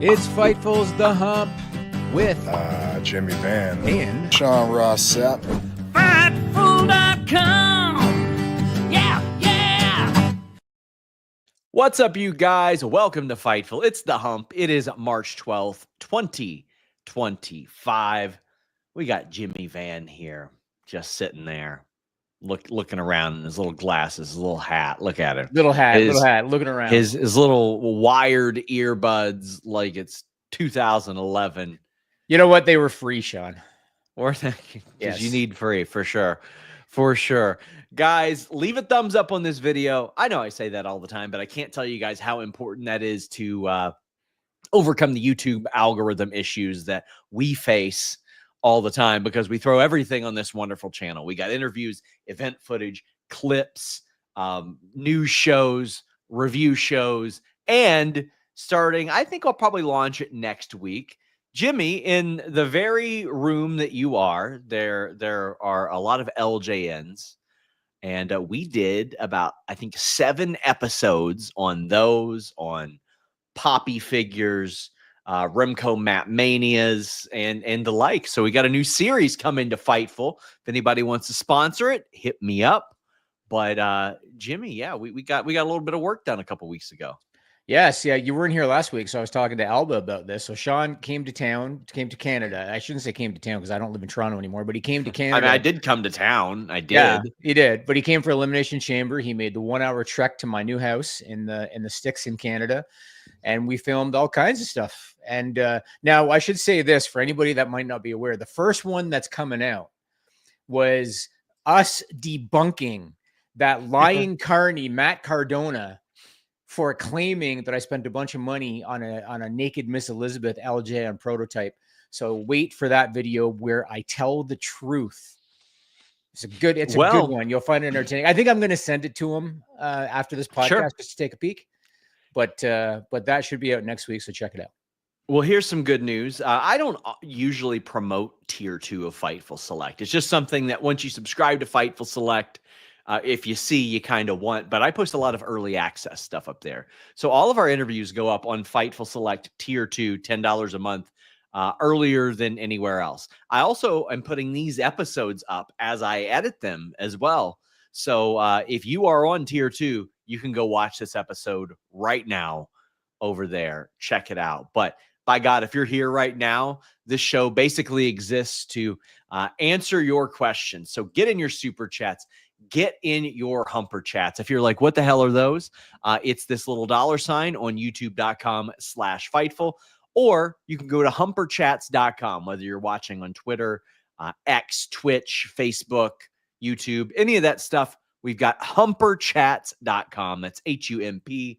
It's Fightful's The Hump with Jimmy Van and Sean Ross Sapp. Fightful.com. Yeah. What's up, you guys? Welcome to Fightful. It's The Hump. It is March 12th, 2025. We got Jimmy Van here, just sitting there, looking around in his little glasses, his little hat. Look at it. little hat, looking around. His little wired earbuds like it's 2011. You know what? They were free, Sean. Or because Yes. you need free, for sure. For sure. Guys, leave a thumbs up on this video. I know I say that all the time, but I can't tell you guys how important that is to overcome the YouTube algorithm issues that we face all the time, because we throw everything on this wonderful channel. We got interviews, event footage, clips, news shows, review shows, and starting, I think I'll probably launch it next week. Jimmy, in the very room that you are, there are a lot of LJNs, and we did about, I think, 7 episodes on those, on Poppy figures, Remco Map Manias, and the like. So we got a new series coming to Fightful. If anybody wants to sponsor it, hit me up. But Jimmy, yeah, we got a little bit of work done a couple weeks ago. Yes, yeah, you weren't here last week, so I was talking to Alba about this. So Sean came to Canada. I shouldn't say came to town because I don't live in Toronto anymore, but he came to Canada. I mean, I did come to town. I did. Yeah, he did. But he came for Elimination Chamber. He made the 1-hour trek to my new house in the sticks in Canada, and we filmed all kinds of stuff. And now I should say this for anybody that might not be aware: the first one that's coming out was us debunking that lying carny Matt Cardona for claiming that I spent a bunch of money on a naked Miss Elizabeth LJ on prototype. So wait for that video where I tell the truth. It's a good one. You'll find it entertaining. I think I'm going to send it to him after this podcast just to take a peek. But that should be out next week, so check it out. Well, here's some good news. I don't usually promote Tier 2 of Fightful Select. It's just something that once you subscribe to Fightful Select, if you see, you kind of want. But I post a lot of early access stuff up there. So all of our interviews go up on Fightful Select Tier 2, $10 a month, earlier than anywhere else. I also am putting these episodes up as I edit them as well. So if you are on Tier 2, you can go watch this episode right now over there. Check it out. But by God, if you're here right now, this show basically exists to answer your questions. So get in your super chats. Get in your humper chats. If you're like, what the hell are those? It's this little $sign on youtube.com/Fightful, or you can go to humperchats.com, whether you're watching on Twitter, X, Twitch, Facebook, YouTube, any of that stuff. We've got humperchats.com. That's HUMPER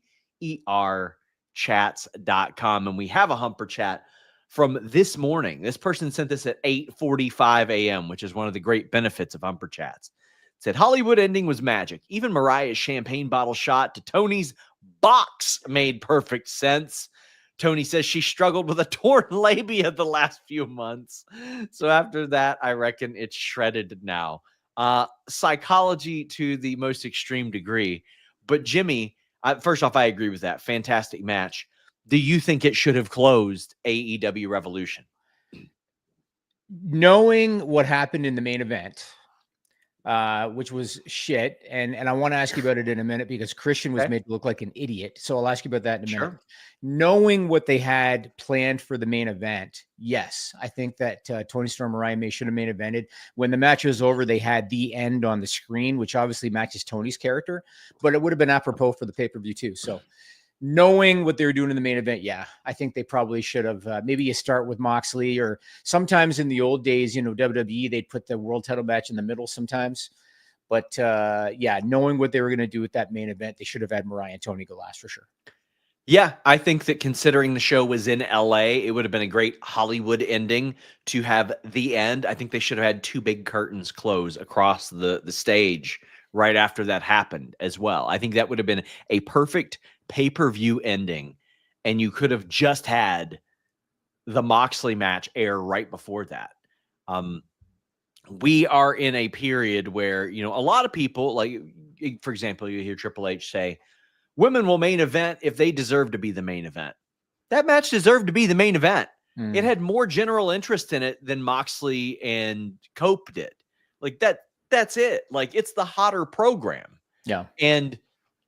chats.com. And we have a humper chat from this morning. This person sent this at 8:45 a.m., which is one of the great benefits of humper chats. Said, Hollywood ending was magic. Even Mariah's champagne bottle shot to Tony's box made perfect sense. Tony says she struggled with a torn labia the last few months. So after that, I reckon it's shredded now. Psychology to the most extreme degree. But Jimmy, first off, I agree with that. Fantastic match. Do you think it should have closed AEW Revolution? Knowing what happened in the main event, which was shit. And I want to ask you about it in a minute because Christian was made to look like an idiot. So I'll ask you about that in a minute. Knowing what they had planned for the main event, yes, I think that Tony Storm and Mariah May should have main evented. When the match was over, they had the end on the screen, which obviously matches Tony's character, but it would have been apropos for the pay-per-view too. So knowing what they were doing in the main event, yeah, I think they probably should have. Maybe you start with Moxley, or sometimes in the old days, WWE, they'd put the world title match in the middle sometimes. But yeah, knowing what they were going to do with that main event, they should have had Mariah and Tony go last for sure. Yeah, I think that considering the show was in LA, it would have been a great Hollywood ending to have the end. I think they should have had 2 big curtains close across the stage right after that happened as well. I think that would have been a perfect pay-per-view ending, and you could have just had the Moxley match air right before that. We are in a period where, a lot of people, like, for example, you hear Triple H say, women will main event if they deserve to be the main event. That match deserved to be the main event. Mm. It had more general interest in it than Moxley and Cope did. Like that's it. Like it's the hotter program. Yeah. And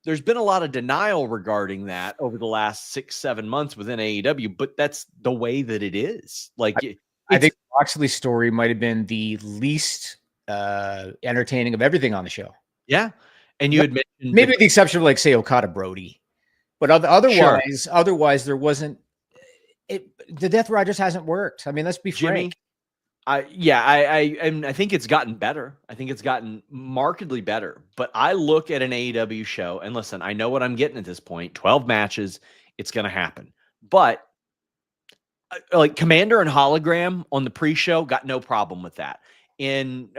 there's been a lot of denial regarding that over the last 6-7 months within AEW, but that's the way that it is. Like I think Moxley's story might have been the least entertaining of everything on the show. Yeah. And you had mentioned maybe with the exception of like say Okada Brody. But otherwise there wasn't the Death Ride just hasn't worked. I mean, let's be frank. I think it's gotten better. I think it's gotten markedly better. But I look at an AEW show and listen, I know what I'm getting at this point. 12 matches, it's going to happen. But like Commander and Hologram on the pre-show, got no problem with that. In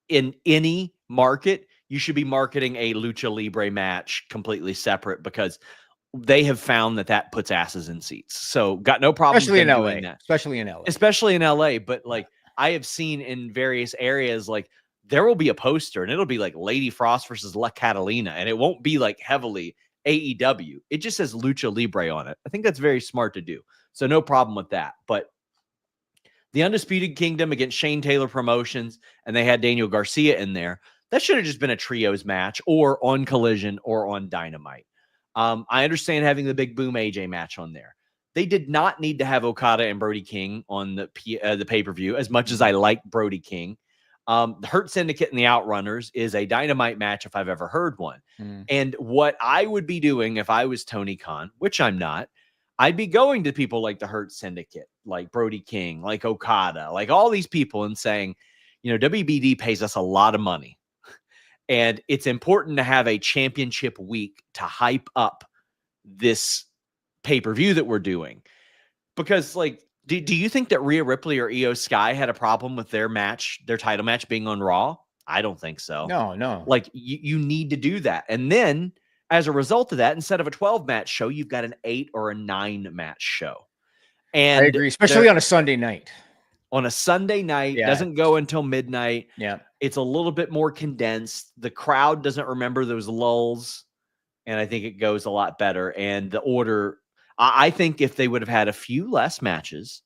any market, you should be marketing a Lucha Libre match completely separate because they have found that puts asses in seats. So got no problem. Especially in LA. Doing that. Especially in LA. But like I have seen in various areas, like there will be a poster and it'll be like Lady Frost versus La Catalina. And it won't be like heavily AEW. It just says Lucha Libre on it. I think that's very smart to do. So no problem with that. But the Undisputed Kingdom against Shane Taylor Promotions, and they had Daniel Garcia in there. That should have just been a trios match or on Collision or on Dynamite. I understand having the Big Boom AJ match on there. They did not need to have Okada and Brody King on the pay-per-view as much as I like Brody King. The Hurt Syndicate and the Outrunners is a Dynamite match if I've ever heard one. And what I would be doing if I was Tony Khan, which I'm not, I'd be going to people like the Hurt Syndicate, like Brody King, like Okada, like all these people and saying, you know, WBD pays us a lot of money. And it's important to have a championship week to hype up this pay-per-view that we're doing. Because, like, do you think that Rhea Ripley or Io Sky had a problem with their title match being on Raw? I don't think so. No. Like, you need to do that. And then, as a result of that, instead of a 12-match show, you've got an 8 or a 9-match show. And I agree, especially on a Sunday night. On a Sunday night, doesn't go until midnight. Yeah. It's a little bit more condensed. The crowd doesn't remember those lulls, and I think it goes a lot better. And the order, I think if they would have had a few less matches,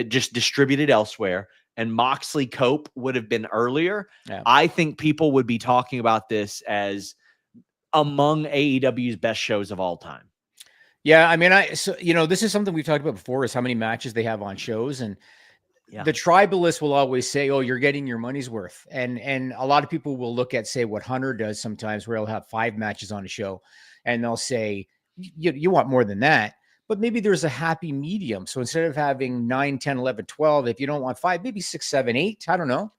just distributed elsewhere, and Moxley Cope would have been earlier, I think people would be talking about this as among AEW's best shows of all time. Yeah, I mean, this is something we've talked about before, is how many matches they have on shows, and the tribalists will always say, "Oh, you're getting your money's worth," and a lot of people will look at, say, what Hunter does sometimes, where he'll have 5 matches on a show, and they'll say, "You want more than that." But maybe there's a happy medium. So instead of having 9, 10, 11, 12, if you don't want 5, maybe 6, 7, 8. I don't know.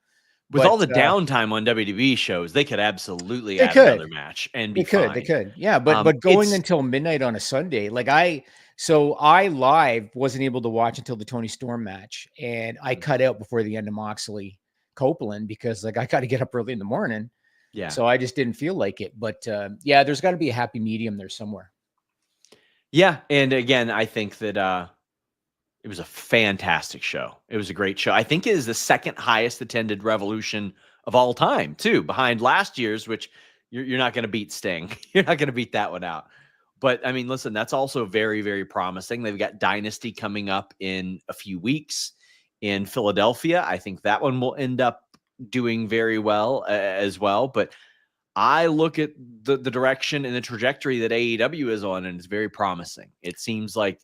With all the downtime on WWE shows, they could absolutely add another match and be fine. They could. Yeah, but going until midnight on a Sunday, like I live wasn't able to watch until the Tony Storm match, and I cut out before the end of Moxley Copeland because like I got to get up early in the morning. Yeah. So I just didn't feel like it. But there's got to be a happy medium there somewhere. Yeah, and again, I think that it was a fantastic show. It was a great show. I think it is the second highest attended Revolution of all time, too, behind last year's, which you're not going to beat Sting. You're not going to beat that one out. But, I mean, listen, that's also very, very promising. They've got Dynasty coming up in a few weeks in Philadelphia. I think that one will end up doing very well as well. But I look at the direction and the trajectory that AEW is on, and it's very promising. It seems like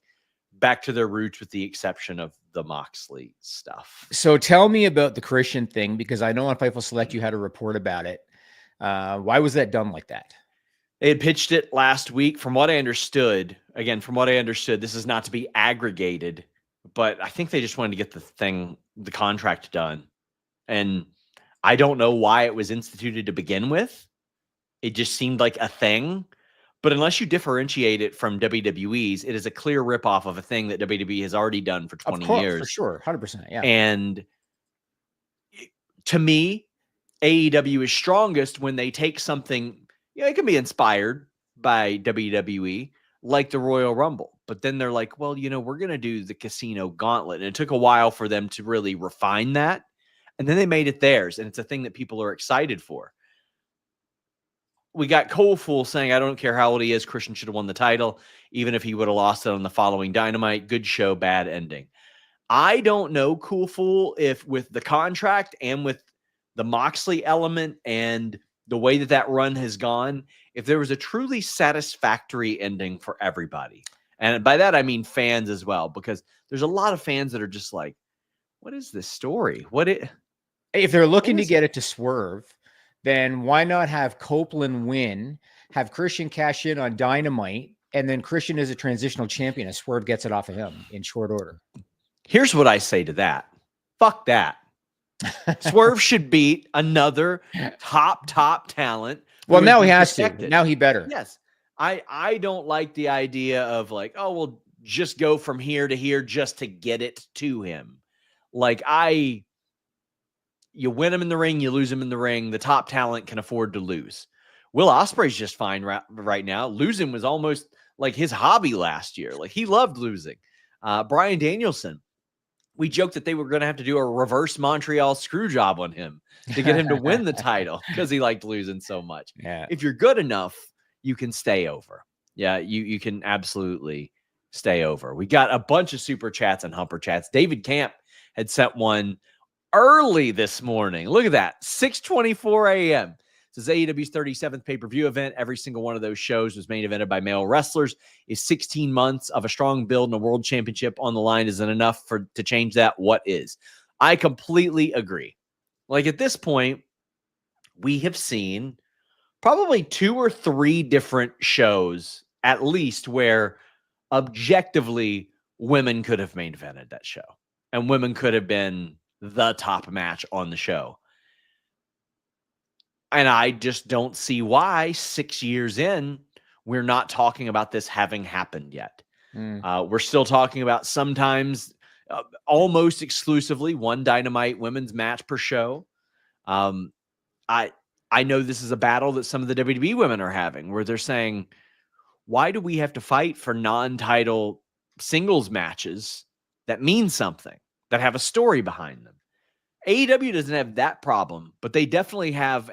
back to their roots with the exception of the Moxley stuff. So tell me about the Christian thing, because I know on Fightful Select you had a report about it. Why was that done like that? They had pitched it last week. From what I understood, this is not to be aggregated, but I think they just wanted to get the contract done. And I don't know why it was instituted to begin with. It just seemed like a thing. But unless you differentiate it from WWE's, it is a clear ripoff of a thing that WWE has already done for 20 years. For sure, 100%. Yeah. And to me, AEW is strongest when they take something, it can be inspired by WWE, like the Royal Rumble. But then they're like, well, we're going to do the Casino Gauntlet. And it took a while for them to really refine that. And then they made it theirs. And it's a thing that people are excited for. we got Coalful saying, I don't care how old he is, Christian should have won the title, even if he would have lost it on the following Dynamite. Good show, bad ending. I don't know, Coalful, if with the contract and with the Moxley element and the way that run has gone, if there was a truly satisfactory ending for everybody. And by that, I mean fans as well, because there's a lot of fans that are just like, what is this story? If they're looking to get it to swerve, then why not have Copeland win, have Christian cash in on Dynamite, and then Christian is a transitional champion and Swerve gets it off of him in short order? Here's what I say to that. Fuck that. Swerve should beat another top talent. Well, now he has to. Now he better. Yes. I don't like the idea of like, oh, we'll just go from here to here just to get it to him. Like you win him in the ring, you lose him in the ring. The top talent can afford to lose. Will Ospreay's just fine right now. Losing was almost like his hobby last year. Like he loved losing. Bryan Danielson, we joked that they were going to have to do a reverse Montreal screw job on him to get him to win the title because he liked losing so much. Yeah. If you're good enough, you can stay over. Yeah, you can absolutely stay over. We got a bunch of super chats and humper chats. David Camp had sent one early this morning. Look at that, 6:24 a.m. This is AEW's 37th pay-per-view event. Every single one of those shows was main evented by male wrestlers. Is 16 months of a strong build and a world championship on the line isn't enough to change that? What is? I completely agree. Like at this point, we have seen probably 2 or 3 different shows at least where objectively women could have main evented that show and women could have been the top match on the show. And I just don't see why 6 years in, we're not talking about this having happened yet. We're still talking about sometimes almost exclusively one Dynamite women's match per show. I know this is a battle that some of the WWE women are having where they're saying, why do we have to fight for non-title singles matches that mean something, that have a story behind them? AEW doesn't have that problem, but they definitely have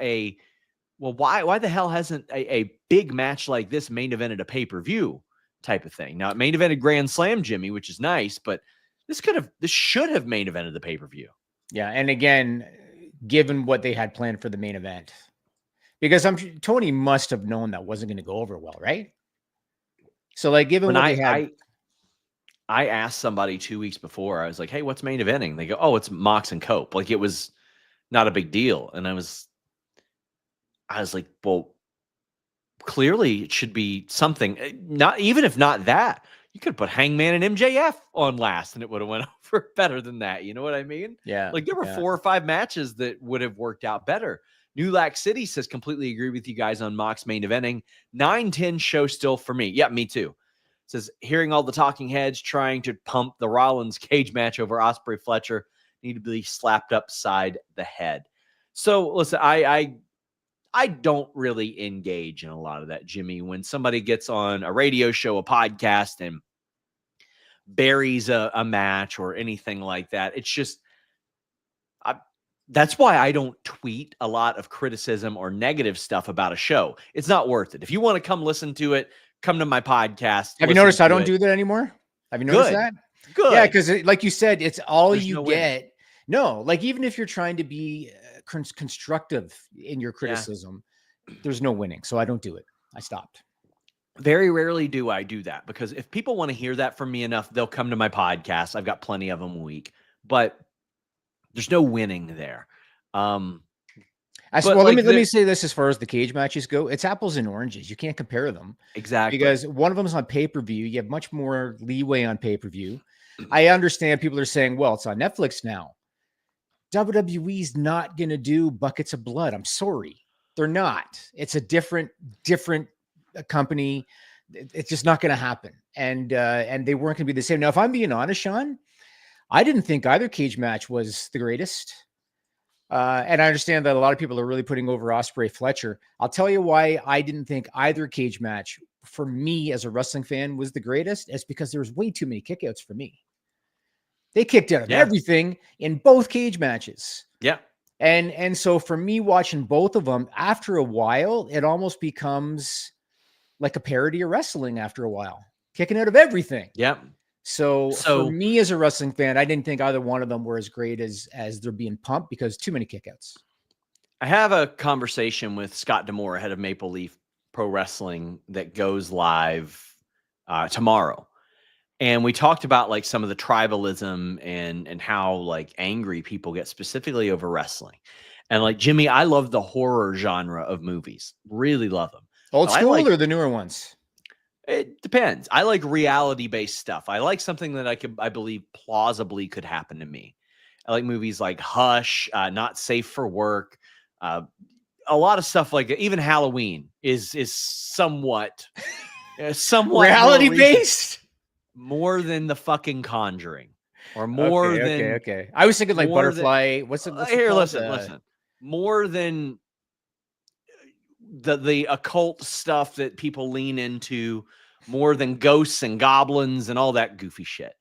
why the hell hasn't a big match like this main evented a pay-per-view type of thing? Now, it main evented Grand Slam, Jimmy, which is nice, but this should have main evented the pay-per-view. Yeah, and again, given what they had planned for the main event, because Tony must have known that wasn't going to go over well, right? So, like, given what they had. I asked somebody 2 weeks before, I was like, hey, what's main eventing? They go, oh, it's Mox and Cope. Like it was not a big deal. And I was like, well, clearly it should be something, not even if not that, you could put Hangman and MJF on last and it would have went over better than that. You know what I mean? Yeah. Like there were 4 or 5 matches that would have worked out better. New Lac City says, completely agree with you guys on Mox main eventing. 9-10 show still for me. Yeah, me too. Says, hearing all the talking heads trying to pump the Rollins cage match over Ospreay Fletcher need to be slapped upside the head. So listen, I don't really engage in a lot of that, Jimmy. When somebody gets on a radio show, a podcast, and buries a match or anything like that, it's just, that's why I don't tweet a lot of criticism or negative stuff about a show. It's not worth it. If you want to come listen to it, come to my podcast. Have you noticed I don't do that anymore? Have you noticed that? Good. Yeah, because like you said, it's all There's you get. No, like even if you're trying to be constructive in your criticism, there's no winning. So I don't do it. I stopped. Very rarely do I do that because if people want to hear that from me enough, they'll come to my podcast. I've got plenty of them a week, but there's no winning there. Let me say this as far as the cage matches go. It's apples and oranges. You can't compare them. Exactly. Because one of them is on pay-per-view. You have much more leeway on pay-per-view. I understand people are saying, well, it's on Netflix now. WWE's not going to do Buckets of Blood. I'm sorry. They're not. It's a different company. It's just not going to happen. And they weren't going to be the same. Now, if I'm being honest, Sean, I didn't think either cage match was the greatest. And I understand that a lot of people are really putting over Ospreay Fletcher. I'll tell you why I didn't think either cage match for me as a wrestling fan was the greatest. It's because there was way too many kickouts for me. They kicked out of everything in both cage matches. Yeah. And so for me watching both of them, after a while, it almost becomes like a parody of wrestling after a while, kicking out of everything. Yep. So for me as a wrestling fan, I didn't think either one of them were as great as they're being pumped, because too many kickouts. I have a conversation with Scott D'Amore, head of Maple Leaf Pro Wrestling, that goes live tomorrow. And we talked about like some of the tribalism and how like angry people get specifically over wrestling. And like, Jimmy, I love the horror genre of movies. Really love them. Old school or the newer ones? It depends. I like reality-based stuff. I like something that I believe plausibly could happen to me. I like movies like Hush, Not Safe for Work, a lot of stuff like that. Even Halloween is somewhat reality-based. More than the fucking Conjuring, or more than okay. I was thinking like Butterfly. What's it? Here, listen. More than the occult stuff that people lean into, more than ghosts and goblins and all that goofy shit.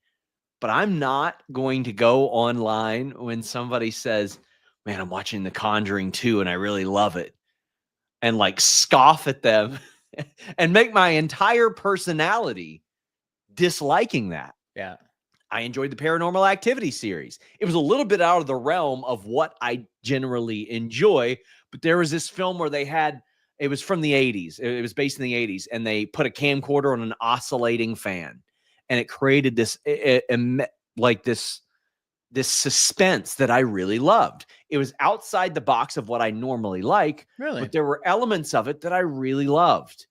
But I'm not going to go online when somebody says, "Man, I'm watching The Conjuring 2 and I really love it," and like scoff at them and make my entire personality disliking that. Yeah. I enjoyed the Paranormal Activity series. It was a little bit out of the realm of what I generally enjoy, but there was this film where it was from the 80s. It was based in the 80s, and they put a camcorder on an oscillating fan, and it created this this suspense that I really loved. It was outside the box of what I normally like, but there were elements of it that I really loved.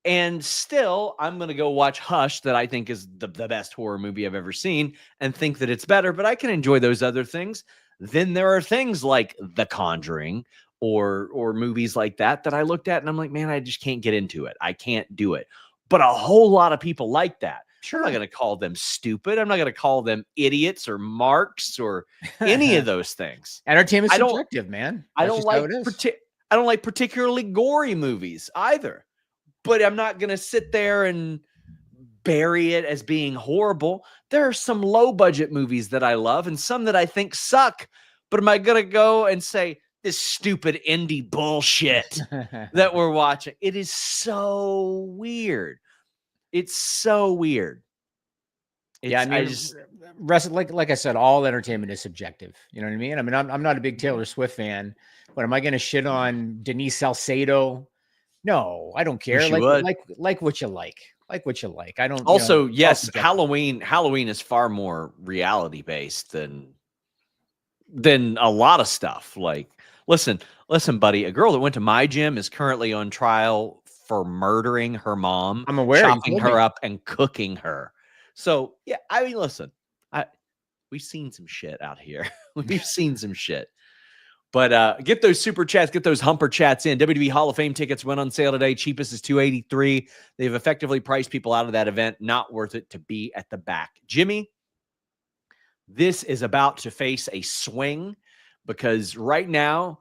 And still, I'm going to go watch Hush, that I think is the best horror movie I've ever seen, and think that it's better, but I can enjoy those other things. Then there are things like The Conjuring or movies like that I looked at and I'm like, man, I just can't get into it. I can't do it. But a whole lot of people like that. Sure. I'm not going to call them stupid. I'm not going to call them idiots or marks or any of those things. Entertainment's subjective, man. I don't like particularly gory movies either. But I'm not going to sit there and bury it as being horrible. There are some low budget movies that I love and some that I think suck. But am I going to go and say, this stupid indie bullshit that we're watching? It is so weird. It's so weird. Yeah, I mean, like I said, all entertainment is subjective. You know what I mean? I mean, I'm not a big Taylor Swift fan, but am I going to shit on Denise Salcedo? No, I don't care. Like what you like. Like what you like. I don't. Also, yes, Halloween is far more reality based than a lot of stuff. Like, listen, buddy. A girl that went to my gym is currently on trial for murdering her mom. I'm aware. Chopping her up and cooking her. So yeah, I mean, listen, we've seen some shit out here. We've seen some shit. But get those super chats, get those humper chats in. WWE Hall of Fame tickets went on sale today. Cheapest is $283. They've effectively priced people out of that event. Not worth it to be at the back. Jimmy, this is about to face a swing, because right now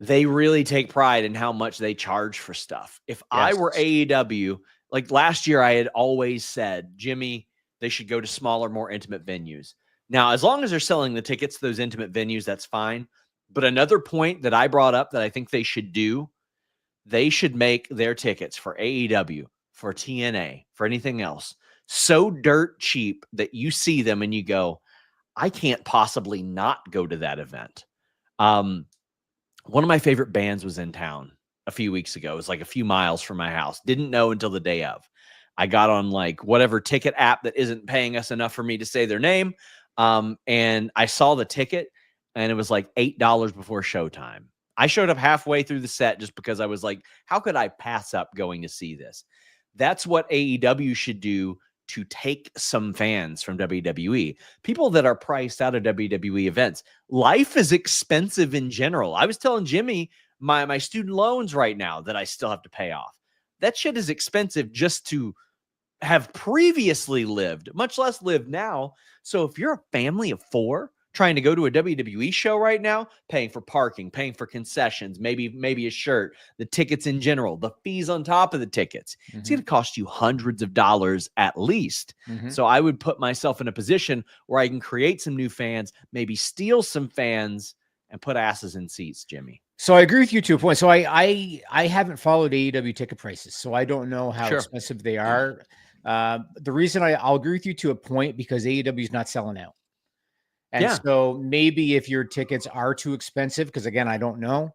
they really take pride in how much they charge for stuff. If I were AEW, like last year, I had always said, Jimmy, they should go to smaller, more intimate venues. Now, as long as they're selling the tickets to those intimate venues, that's fine. But another point that I brought up that I think they should do, they should make their tickets for AEW, for TNA, for anything else, so dirt cheap that you see them and you go, I can't possibly not go to that event. One of my favorite bands was in town a few weeks ago. It was like a few miles from my house. Didn't know until the day of. I got on like whatever ticket app that isn't paying us enough for me to say their name. And I saw the ticket, and it was like $8 before showtime. I showed up halfway through the set just because I was like, how could I pass up going to see this? That's what AEW should do to take some fans from WWE. People that are priced out of WWE events. Life is expensive in general. I was telling Jimmy my student loans right now that I still have to pay off. That shit is expensive just to have previously lived, much less live now. So if you're a family of 4 trying to go to a WWE show right now, paying for parking, paying for concessions, maybe a shirt, the tickets in general, the fees on top of the tickets, it's going to cost you hundreds of dollars at least. So I would put myself in a position where I can create some new fans, maybe steal some fans, and put asses in seats, Jimmy. So I agree with you to a point. So I haven't followed AEW ticket prices, so I don't know how expensive they are. The reason I'll agree with you to a point because AEW is not selling out. And so maybe if your tickets are too expensive, because again, I don't know,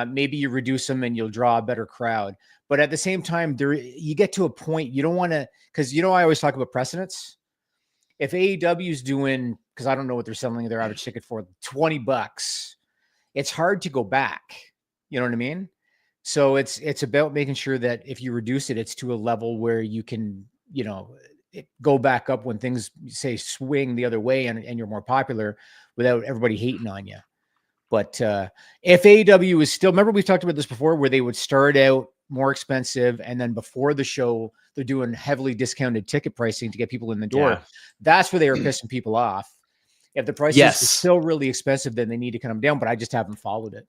maybe you reduce them and you'll draw a better crowd. But at the same time, you get to a point you don't want to, because I always talk about precedence. If AEW is doing, because I don't know what they're selling their average ticket for, $20, it's hard to go back. You know what I mean? So it's about making sure that if you reduce it, it's to a level where you can, go back up when things say swing the other way and you're more popular without everybody hating on you. But if AEW is still, remember we've talked about this before, where they would start out more expensive and then before the show they're doing heavily discounted ticket pricing to get people in the door. That's where they were pissing people off. If the prices are still really expensive, then they need to cut them down, but I just haven't followed it.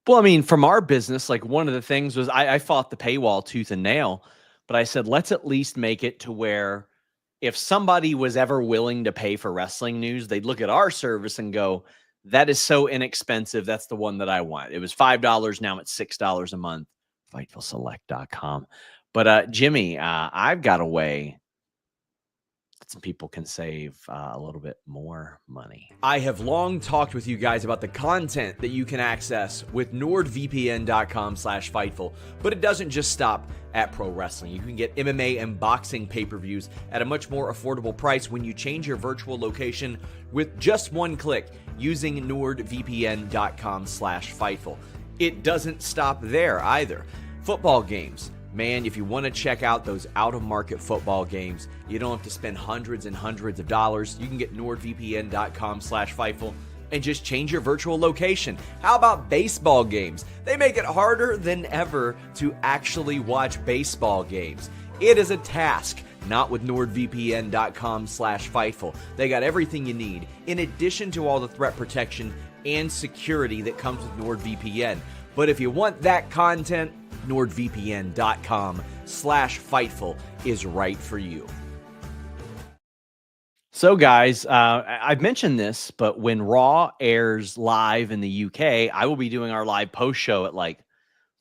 Well, I mean, from our business, like one of the things was I fought the paywall tooth and nail, but I said, let's at least make it to where if somebody was ever willing to pay for wrestling news, they'd look at our service and go, that is so inexpensive. That's the one that I want. It was $5. Now it's $6 a month. FightfulSelect.com. But Jimmy, I've got a way that some people can save a little bit more money. I have long talked with you guys about the content that you can access with NordVPN.com/Fightful, but it doesn't just stop at pro wrestling. You can get MMA and boxing pay-per-views at a much more affordable price when you change your virtual location with just one click using NordVPN.com/Fightful. It doesn't stop there either. Football games. Man, if you want to check out those out-of-market football games, you don't have to spend hundreds and hundreds of dollars. You can get NordVPN.com/Fightful and just change your virtual location. How about baseball games? They make it harder than ever to actually watch baseball games. It is a task, not with NordVPN.com/Fightful. They got everything you need, in addition to all the threat protection and security that comes with NordVPN. But if you want that content, NordVPN.com/Fightful is right for you. So guys, I've mentioned this, but when Raw airs live in the UK, I will be doing our live post show at like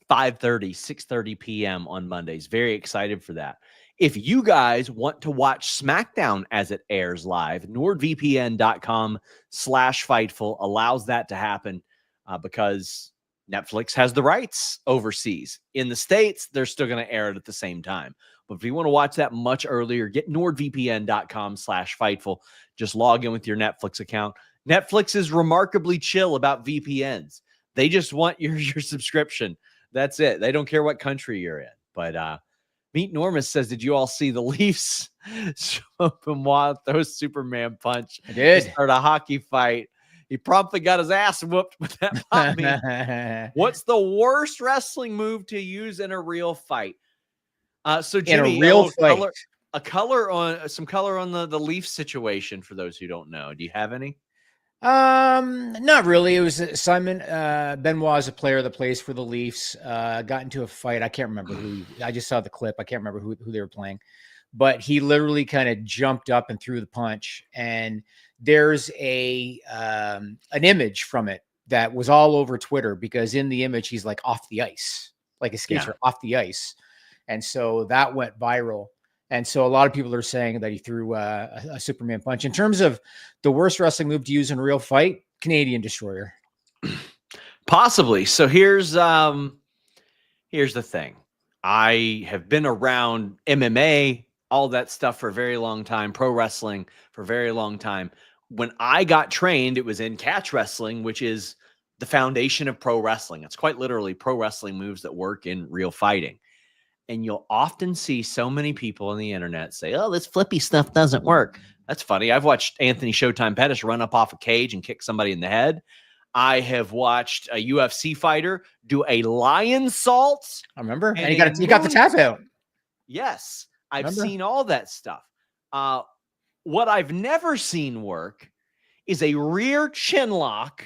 5:30, 6:30 p.m. on Mondays. Very excited for that. If you guys want to watch SmackDown as it airs live, NordVPN.com/Fightful allows that to happen because Netflix has the rights overseas. In the States, they're still going to air it at the same time. But if you want to watch that much earlier, get NordVPN.com/Fightful. Just log in with your Netflix account. Netflix is remarkably chill about VPNs. They just want your subscription. That's it. They don't care what country you're in. But Meet Normus says, did you all see the Leafs swoop and throw Superman punch? I did. Start a hockey fight. He promptly got his ass whooped with that poppy. What's the worst wrestling move to use in a real fight? So Jimmy, in a real fight, some color on the Leaf situation for those who don't know. Do you have any? Not really. It was Simon Benoit is a player that plays for the Leafs. Got into a fight. I can't remember who. I just saw the clip. I can't remember who they were playing, but he literally kind of jumped up and threw the punch. And there's an image from it that was all over Twitter because in the image he's like off the ice, like his skates are off the ice, and so that went viral. And so a lot of people are saying that he threw a Superman punch. In terms of the worst wrestling move to use in a real fight, Canadian Destroyer. Possibly. So here's the thing. I have been around MMA, all that stuff for a very long time, pro wrestling for a very long time. When I got trained, it was in catch wrestling, which is the foundation of pro wrestling. It's quite literally pro wrestling moves that work in real fighting. And you'll often see so many people on the internet say, oh, this flippy stuff doesn't work. That's funny. I've watched Anthony Showtime Pettis run up off a cage and kick somebody in the head. I have watched a UFC fighter do a lion salt. I remember. And you got the tap out. Yes. I've seen all that stuff. What I've never seen work is a rear chin lock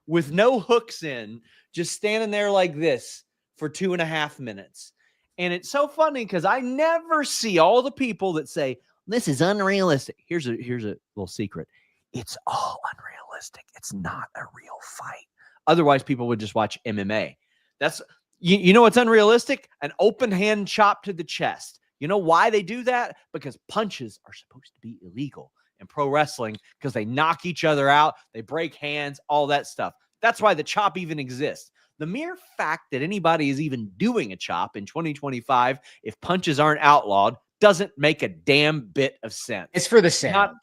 with no hooks in, just standing there like this for 2.5 minutes. And it's so funny because I never see all the people that say, this is unrealistic. Here's a little secret. It's all unrealistic. It's not a real fight. Otherwise, people would just watch MMA. That's you know what's unrealistic? An open hand chop to the chest. You know why they do that? Because punches are supposed to be illegal in pro wrestling because they knock each other out, they break hands, all that stuff. That's why the chop even exists. The mere fact that anybody is even doing a chop in 2025, if punches aren't outlawed, doesn't make a damn bit of sense. It's for the sound.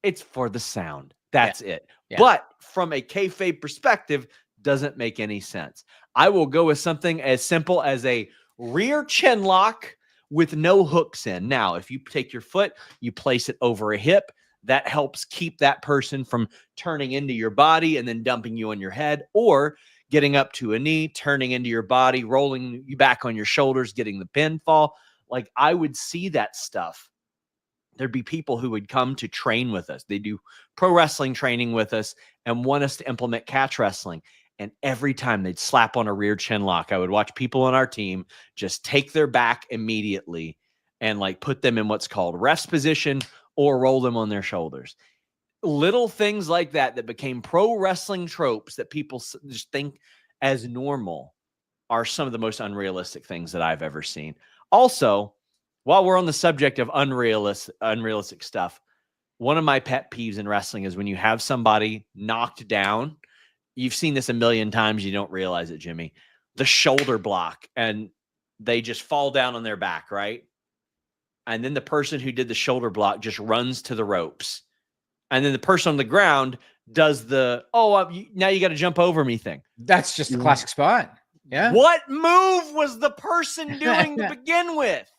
It's for the sound. That's it. Yeah. But from a kayfabe perspective, doesn't make any sense. I will go with something as simple as a rear chin lock with no hooks in. Now, if you take your foot, you place it over a hip, that helps keep that person from turning into your body and then dumping you on your head, or getting up to a knee, turning into your body, rolling you back on your shoulders, getting the pinfall. Like, I would see that stuff. There'd be people who would come to train with us. They do pro wrestling training with us and want us to implement catch wrestling. And every time they'd slap on a rear chin lock, I would watch people on our team just take their back immediately and like put them in what's called rest position or roll them on their shoulders. Little things like that that became pro wrestling tropes that people just think as normal are some of the most unrealistic things that I've ever seen. Also, while we're on the subject of unrealistic stuff, one of my pet peeves in wrestling is when you have somebody knocked down. You've seen this a million times. You don't realize it, Jimmy. The shoulder block, and they just fall down on their back, right? And then the person who did the shoulder block just runs to the ropes. And then the person on the ground does the, now you got to jump over me thing. That's just a classic spot. Yeah. What move was the person doing to begin with?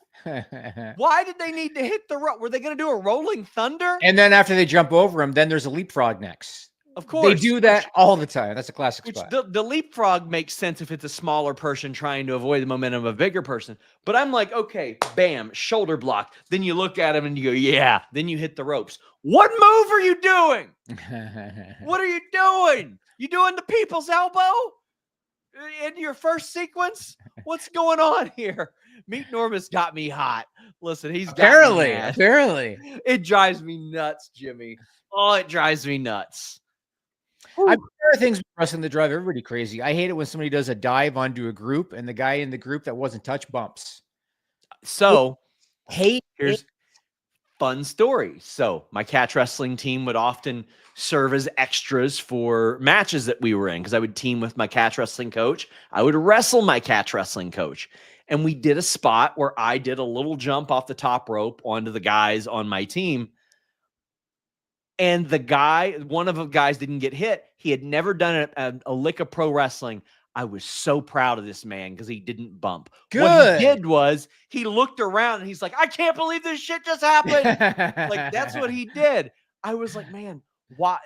Why did they need to hit the rope? Were they going to do a rolling thunder? And then after they jump over him, then there's a leapfrog next. Of course. They do that all the time. That's a classic spot. The leapfrog makes sense if it's a smaller person trying to avoid the momentum of a bigger person. But I'm like, okay, bam, shoulder block. Then you look at him and you go, yeah. Then you hit the ropes. What move are you doing? What are you doing? You doing the people's elbow in your first sequence? What's going on here? Meet Normus got me hot. Listen, he's apparently. It drives me nuts, Jimmy. Oh, it drives me nuts. There are things wrestling that drive everybody crazy. I hate it when somebody does a dive onto a group and the guy in the group that wasn't touch bumps. So here's fun story. So my catch wrestling team would often serve as extras for matches that we were in, because I would team with my catch wrestling coach. I would wrestle my catch wrestling coach. And we did a spot where I did a little jump off the top rope onto the guys on my team. And one of the guys didn't get hit. He had never done a lick of pro wrestling. I was so proud of this man because he didn't bump. Good. What he did was he looked around and he's like, I can't believe this shit just happened. Like, that's what he did. I was like, man, why?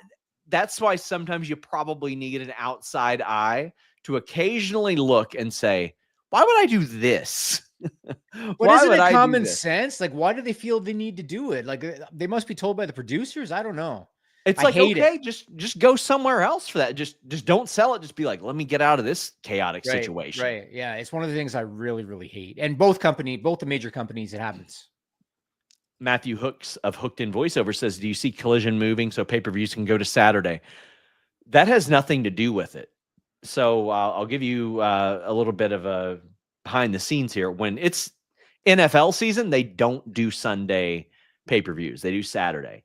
That's why sometimes you probably need an outside eye to occasionally look and say, why would I do this? But isn't it common sense? Like, why do they feel the need to do it? Like, they must be told by the producers. I don't know. It's like, okay, just go somewhere else for that. Just don't sell it. Just be like, let me get out of this chaotic situation. Right. Yeah. It's one of the things I really, really hate. And both the major companies, it happens. Matthew Hooks of Hooked in Voiceover says, do you see Collision moving so pay-per-views can go to Saturday? That has nothing to do with it. So I'll give you a little bit of a behind the scenes here. When it's NFL season, they don't do Sunday pay-per-views. They do Saturday.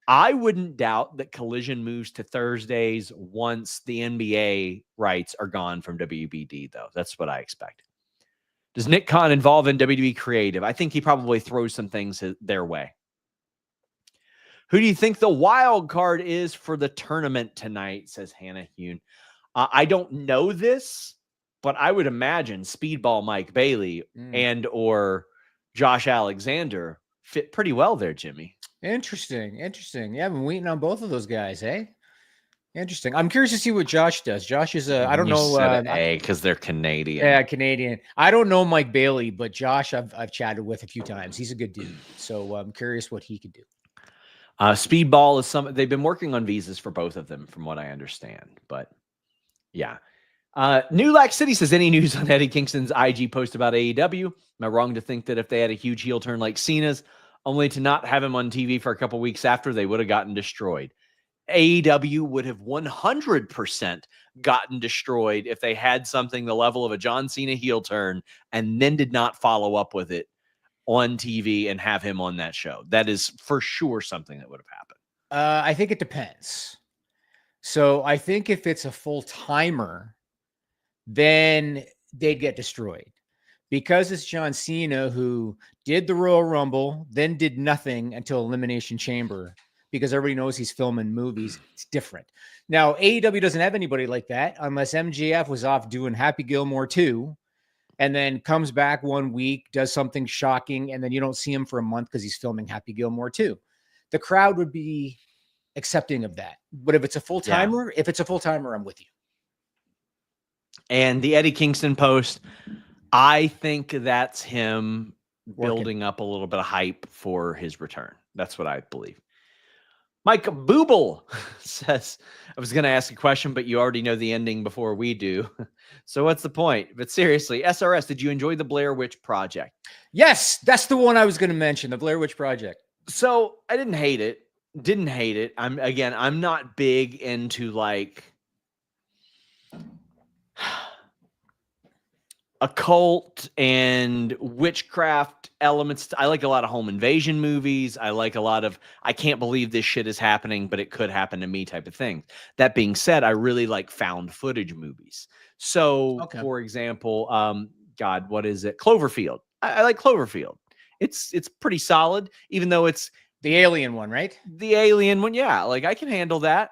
I wouldn't doubt that Collision moves to Thursdays once the NBA rights are gone from WBD, though. That's what I expect. Does Nick Khan involve in WWE creative? I think he probably throws some things their way. Who do you think the wild card is for the tournament tonight, says Hannah Hune. I don't know this, but I would imagine Speedball Mike Bailey and or Josh Alexander fit pretty well there, Jimmy. Interesting. Yeah, I've been waiting on both of those guys, eh? Interesting. I'm curious to see what Josh does. Josh is I don't know, because they're Canadian. Yeah, Canadian. I don't know Mike Bailey, but Josh I've chatted with a few times. He's a good dude. So I'm curious what he could do. Speedball is they've been working on visas for both of them, from what I understand. But yeah. New Lack City says, any news on Eddie Kingston's IG post about AEW? Am I wrong to think that if they had a huge heel turn like Cena's, only to not have him on TV for a couple weeks after, they would have gotten destroyed? AEW would have 100% gotten destroyed if they had something the level of a John Cena heel turn and then did not follow up with it on TV and have him on that show. That is for sure something that would have happened. I think it depends. So I think if it's a full-timer, then they'd get destroyed. Because it's John Cena who did the Royal Rumble, then did nothing until Elimination Chamber, because everybody knows he's filming movies. It's different. Now, AEW doesn't have anybody like that unless MJF was off doing Happy Gilmore 2 and then comes back 1 week, does something shocking, and then you don't see him for a month because he's filming Happy Gilmore 2. The crowd would be accepting of that. But if it's a full-timer, I'm with you. And the Eddie Kingston post, I think that's him building up a little bit of hype for his return. That's what I believe. Mike Booble says, I was going to ask a question, but you already know the ending before we do. So what's the point? But seriously, SRS, did you enjoy the Blair Witch Project? Yes, that's the one I was going to mention, the Blair Witch Project. So I didn't hate it. I'm not big into like occult and witchcraft elements. I like a lot of home invasion movies. I like a lot of, I can't believe this shit is happening, but it could happen to me type of thing. That being said, I really like found footage movies. So for example, God, what is it? Cloverfield. I like Cloverfield. It's pretty solid, even though it's the alien one, right? The alien one. Yeah. Like I can handle that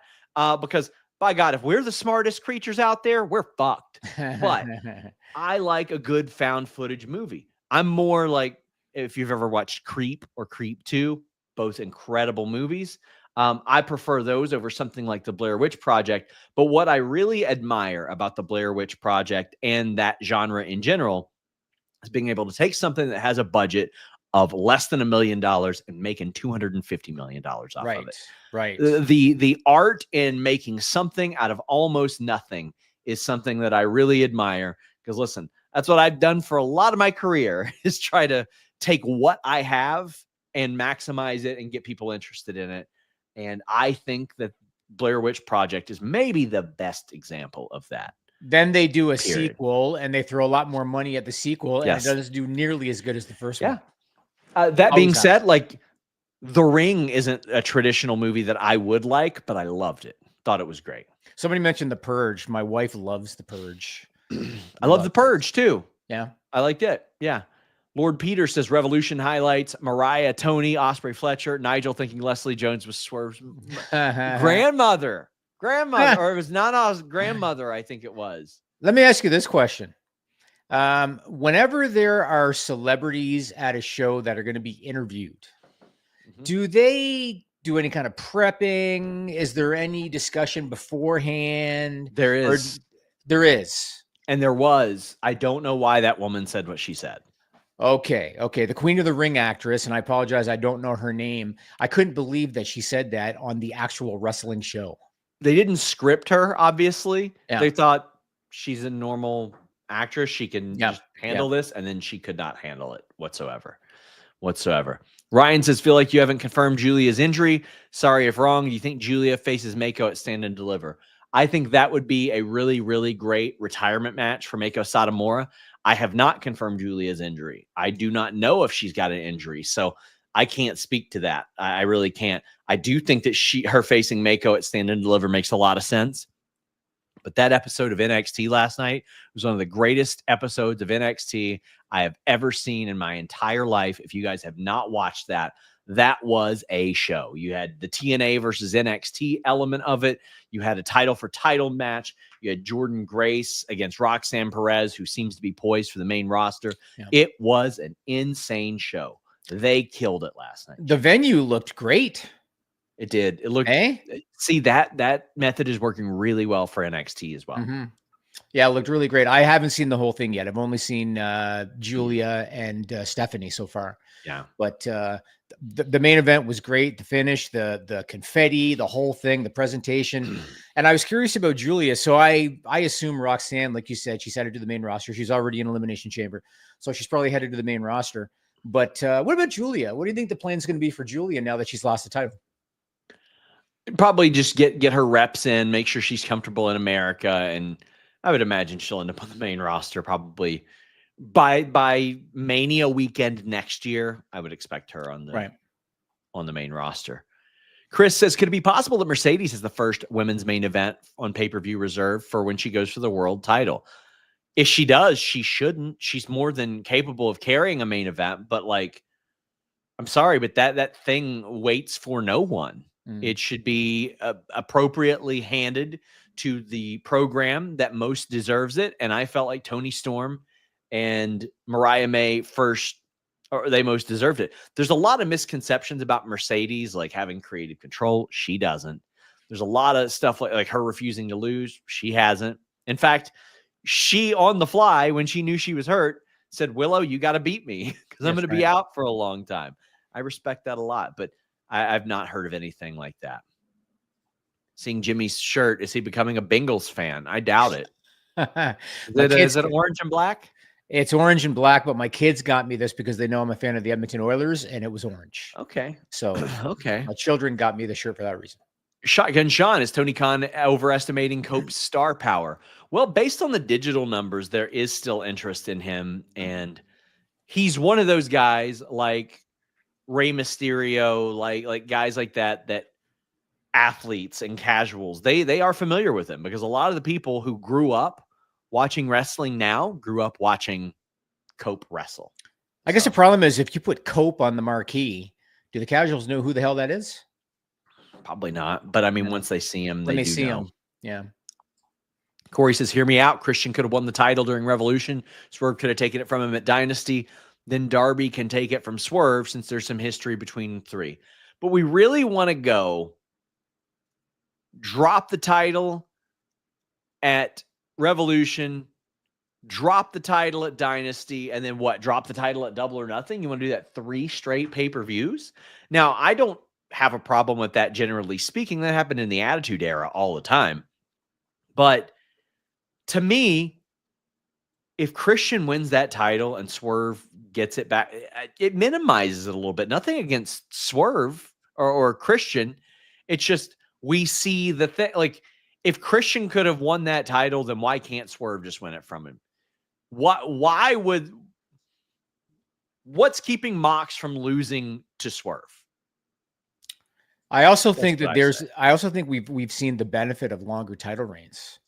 because by God, if we're the smartest creatures out there, we're fucked. But I like a good found footage movie. I'm more like, if you've ever watched Creep or Creep 2, both incredible movies. I prefer those over something like the Blair Witch Project. But what I really admire about the Blair Witch Project and that genre in general is being able to take something that has a budget of less than $1 million and making $250 million off of it. Right. The art in making something out of almost nothing is something that I really admire. Because listen, that's what I've done for a lot of my career, is try to take what I have and maximize it and get people interested in it. And I think that Blair Witch Project is maybe the best example of that. Then they do a sequel and they throw a lot more money at the sequel, and it doesn't do nearly as good as the first one. That being said, like The Ring isn't a traditional movie that I would like, but I loved it. Thought it was great. Somebody mentioned The Purge. My wife loves The Purge. I love The Purge too. Yeah. I liked it. Yeah. Lord Peter says Revolution highlights Mariah, Tony, Osprey, Fletcher, Nigel thinking Leslie Jones was Swerve's grandmother, or it was Nana's grandmother, I think it was. Let me ask you this question. Whenever there are celebrities at a show that are going to be interviewed, do they do any kind of prepping? Is there any discussion beforehand? There is. There is. And there was. I don't know why that woman said what she said. Okay. The Queen of the Ring actress, and I apologize, I don't know her name. I couldn't believe that she said that on the actual wrestling show. They didn't script her, obviously. Yeah. They thought she's a normal actress. She can just handle this, and then she could not handle it whatsoever. Ryan says, feel like you haven't confirmed Julia's injury. Sorry if wrong. Do you think Julia faces Mako at Stand and Deliver? I think that would be a really, really great retirement match for Mako Satomura. I have not confirmed Julia's injury. I do not know if she's got an injury, so I can't speak to that. I really can't. I do think that her facing Mako at Stand and Deliver makes a lot of sense. But that episode of NXT last night was one of the greatest episodes of NXT I have ever seen in my entire life. If you guys have not watched that, that was a show. You had the TNA versus NXT element of it. You had a title for title match. You had Jordan Grace against Roxanne Perez, who seems to be poised for the main roster. Yeah. It was an insane show. They killed it last night. The venue looked great. It did. It looked. See, that method is working really well for NXT as well. Mm-hmm. Yeah, it looked really great. I haven't seen the whole thing yet. I've only seen Julia and Stephanie so far. Yeah, but the main event was great. The finish, the confetti, the whole thing, the presentation. And I was curious about Julia. So I assume Roxanne, like you said, she's headed to the main roster. She's already in Elimination Chamber, so she's probably headed to the main roster. But what about Julia? What do you think the plan is going to be for Julia now that she's lost the title? Probably just get her reps in, make sure she's comfortable in America, and I would imagine she'll end up on the main roster probably by Mania weekend next year. I would expect her on the main roster. Chris says, could it be possible that Mercedes is the first women's main event on pay-per-view reserved for when she goes for the world title? If she does, she shouldn't. She's more than capable of carrying a main event, but like, I'm sorry, but that thing waits for no one. It should be appropriately handed to the program that most deserves it. And I felt like Toni Storm and Mariah May they most deserved it. There's a lot of misconceptions about Mercedes, like having creative control. She doesn't. There's a lot of stuff like her refusing to lose. She hasn't. In fact, she on the fly, when she knew she was hurt, said, Willow, you got to beat me because I'm going to be out for a long time. I respect that a lot, but I've not heard of anything like that. Seeing Jimmy's shirt, is he becoming a Bengals fan? I doubt it. Is it orange and black? It's orange and black, but my kids got me this because they know I'm a fan of the Edmonton Oilers, and it was orange. Okay. So okay, my children got me the shirt for that reason. Shotgun Sean, is Tony Khan overestimating Cope's star power? Well, based on the digital numbers, there is still interest in him, and he's one of those guys like Rey Mysterio, like guys like that athletes and casuals, they are familiar with him because a lot of the people who grew up watching wrestling now grew up watching Cope wrestle. I guess the problem is if you put Cope on the marquee, do the casuals know who the hell that is? Probably not. But I mean, once they see him, they see him. Yeah. Corey says, hear me out. Christian could have won the title during Revolution. Swerve could have taken it from him at Dynasty. Then Darby can take it from Swerve since there's some history between three. But we really want to go drop the title at Revolution, drop the title at Dynasty, and then what? Drop the title at Double or Nothing? You want to do that 3 straight pay-per-views? Now, I don't have a problem with that, generally speaking. That happened in the Attitude Era all the time. But to me, if Christian wins that title and Swerve gets it back, it minimizes it a little bit. Nothing against Swerve or Christian. It's just we see the thing. Like, if Christian could have won that title, then why can't Swerve just win it from him? What's keeping Mox from losing to Swerve? I also think that I also think we've seen the benefit of longer title reigns.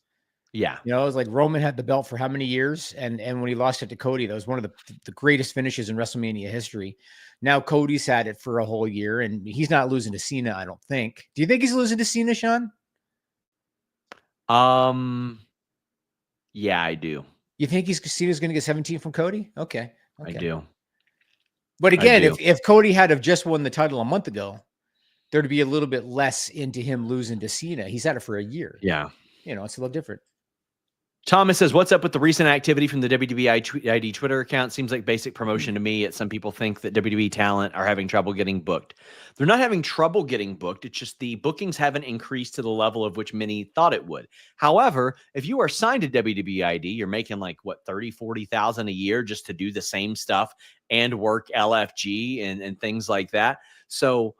Yeah. You know, it was like Roman had the belt for how many years? And when he lost it to Cody, that was one of the greatest finishes in WrestleMania history. Now Cody's had it for a whole year, and he's not losing to Cena, I don't think. Do you think he's losing to Cena, Sean? Yeah, I do. You think Cena's going to get 17 from Cody? Okay. I do. But again, if Cody had have just won the title a month ago, there'd be a little bit less into him losing to Cena. He's had it for a year. Yeah. You know, it's a little different. Thomas says, what's up with the recent activity from the WWE ID Twitter account? Seems like basic promotion to me. Yet some people think that WWE talent are having trouble getting booked. They're not having trouble getting booked. It's just the bookings haven't increased to the level of which many thought it would. However, if you are signed to WWE ID, you're making like, what, 30, 40,000 a year just to do the same stuff and work LFG and things like that. So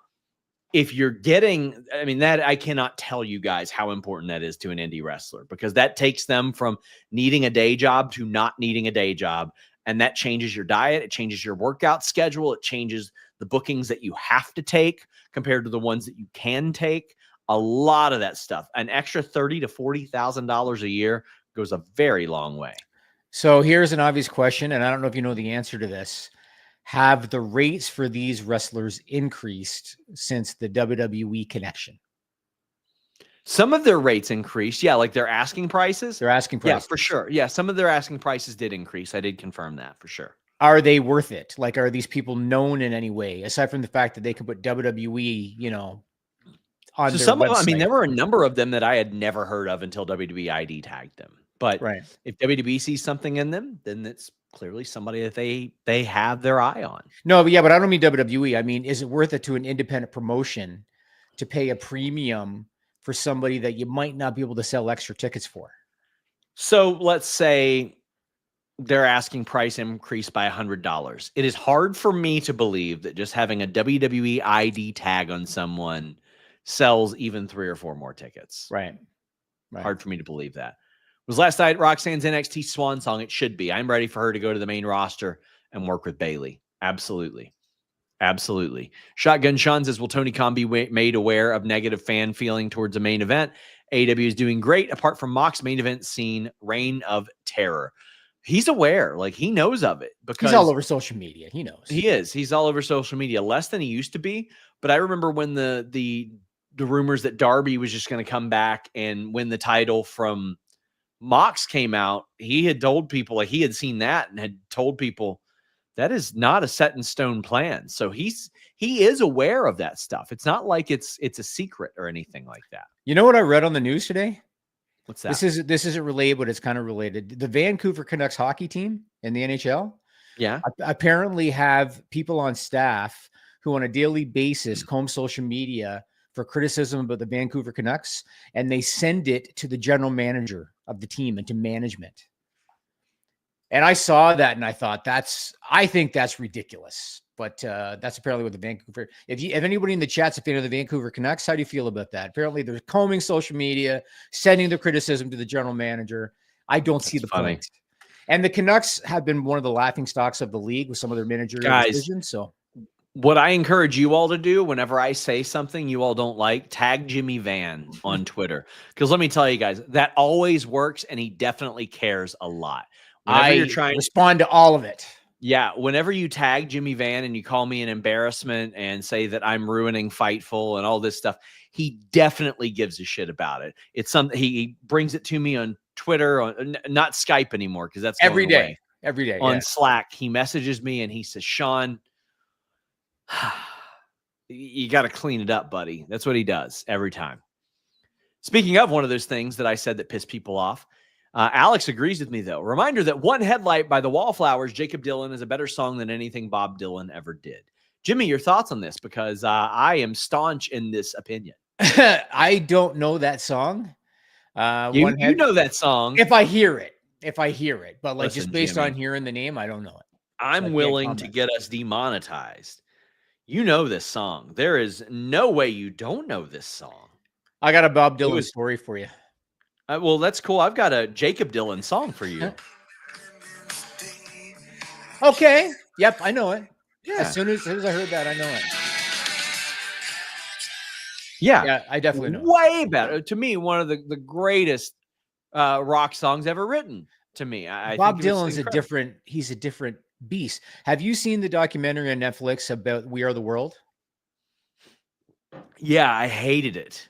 if you're getting, I mean, that I cannot tell you guys how important that is to an indie wrestler, because that takes them from needing a day job to not needing a day job. And that changes your diet. It changes your workout schedule. It changes the bookings that you have to take compared to the ones that you can take. A lot of that stuff, an extra $30,000 to $40,000 a year goes a very long way. So here's an obvious question, and I don't know if you know the answer to this. Have the rates for these wrestlers increased since the WWE connection? Some of their rates increased. Yeah, like their asking prices. They're asking prices. Yeah, for sure. Yeah, some of their asking prices did increase. I did confirm that for sure. Are they worth it? Like, are these people known in any way, aside from the fact that they can put WWE, you know, on their some website? of them, I mean, there were a number of them that I had never heard of until WWE ID tagged them. But if WWE sees something in them, then it's clearly somebody that they have their eye on. No, but yeah, but I don't mean WWE. I mean, is it worth it to an independent promotion to pay a premium for somebody that you might not be able to sell extra tickets for? So let's say their asking price increased by $100. It is hard for me to believe that just having a WWE ID tag on someone sells even 3 or 4 more tickets. Right. Hard for me to believe that. Was last night Roxanne's NXT swan song? It should be. I'm ready for her to go to the main roster and work with Bayley. Absolutely. Absolutely. Shotgun Sean says, will Tony Khan be made aware of negative fan feeling towards a main event? AEW is doing great apart from Mox's main event scene, Reign of Terror. He's aware. Like, he knows of it because he's all over social media. He knows. He is. He's all over social media, less than he used to be. But I remember when the rumors that Darby was just going to come back and win the title from Mox came out, he had told people, like, he had seen that and had told people that is not a set in stone plan. So he is aware of that stuff. It's not like it's a secret or anything like that. You know what I read on the news today? What's that? This isn't related, but it's kind of related. The Vancouver Canucks hockey team in the NHL, apparently have people on staff who on a daily basis comb social media for criticism about the Vancouver Canucks, and they send it to the general manager of the team and to management. And I saw that and I thought I think that's ridiculous. But that's apparently what the Vancouver. If anybody in the chat's a fan of the Vancouver Canucks, how do you feel about that? Apparently, they're combing social media, sending the criticism to the general manager. I don't see the point. And the Canucks have been one of the laughing stocks of the league with some of their managerial decisions. So, what I encourage you all to do whenever I say something you all don't like, tag Jimmy Van on Twitter, because let me tell you guys, that always works, and he definitely cares a lot. Whenever you're trying to respond to all of it. Yeah, whenever you tag Jimmy Van and you call me an embarrassment and say that I'm ruining Fightful and all this stuff, he definitely gives a shit about it. It's something he brings it to me on Twitter, on not Skype anymore because that's every day. Away. Every day on Slack. He messages me and he says, "Sean, you got to clean it up, buddy." That's what he does every time. Speaking of one of those things that I said that pissed people off. Alex agrees with me, though. Reminder that One Headlight by the Wallflowers, Jacob Dylan, is a better song than anything Bob Dylan ever did. Jimmy, your thoughts on this? Because I am staunch in this opinion. I don't know that song. You know that song. If I hear it. But like, listen, just based Jimmy, on hearing the name, I don't know it. I'm willing to get us demonetized. You know this song. There is no way you don't know this song. I got a Bob Dylan story for you. Well, that's cool. I've got a Jacob Dylan song for you. Okay. Yep, I know it. Yeah. As soon as I heard that, I know it. Yeah, I definitely know. Way better. To me, one of the greatest rock songs ever written. To me, I Bob think Dylan's he's a different beast. Have you seen the documentary on Netflix about We Are the World? Yeah, I hated it.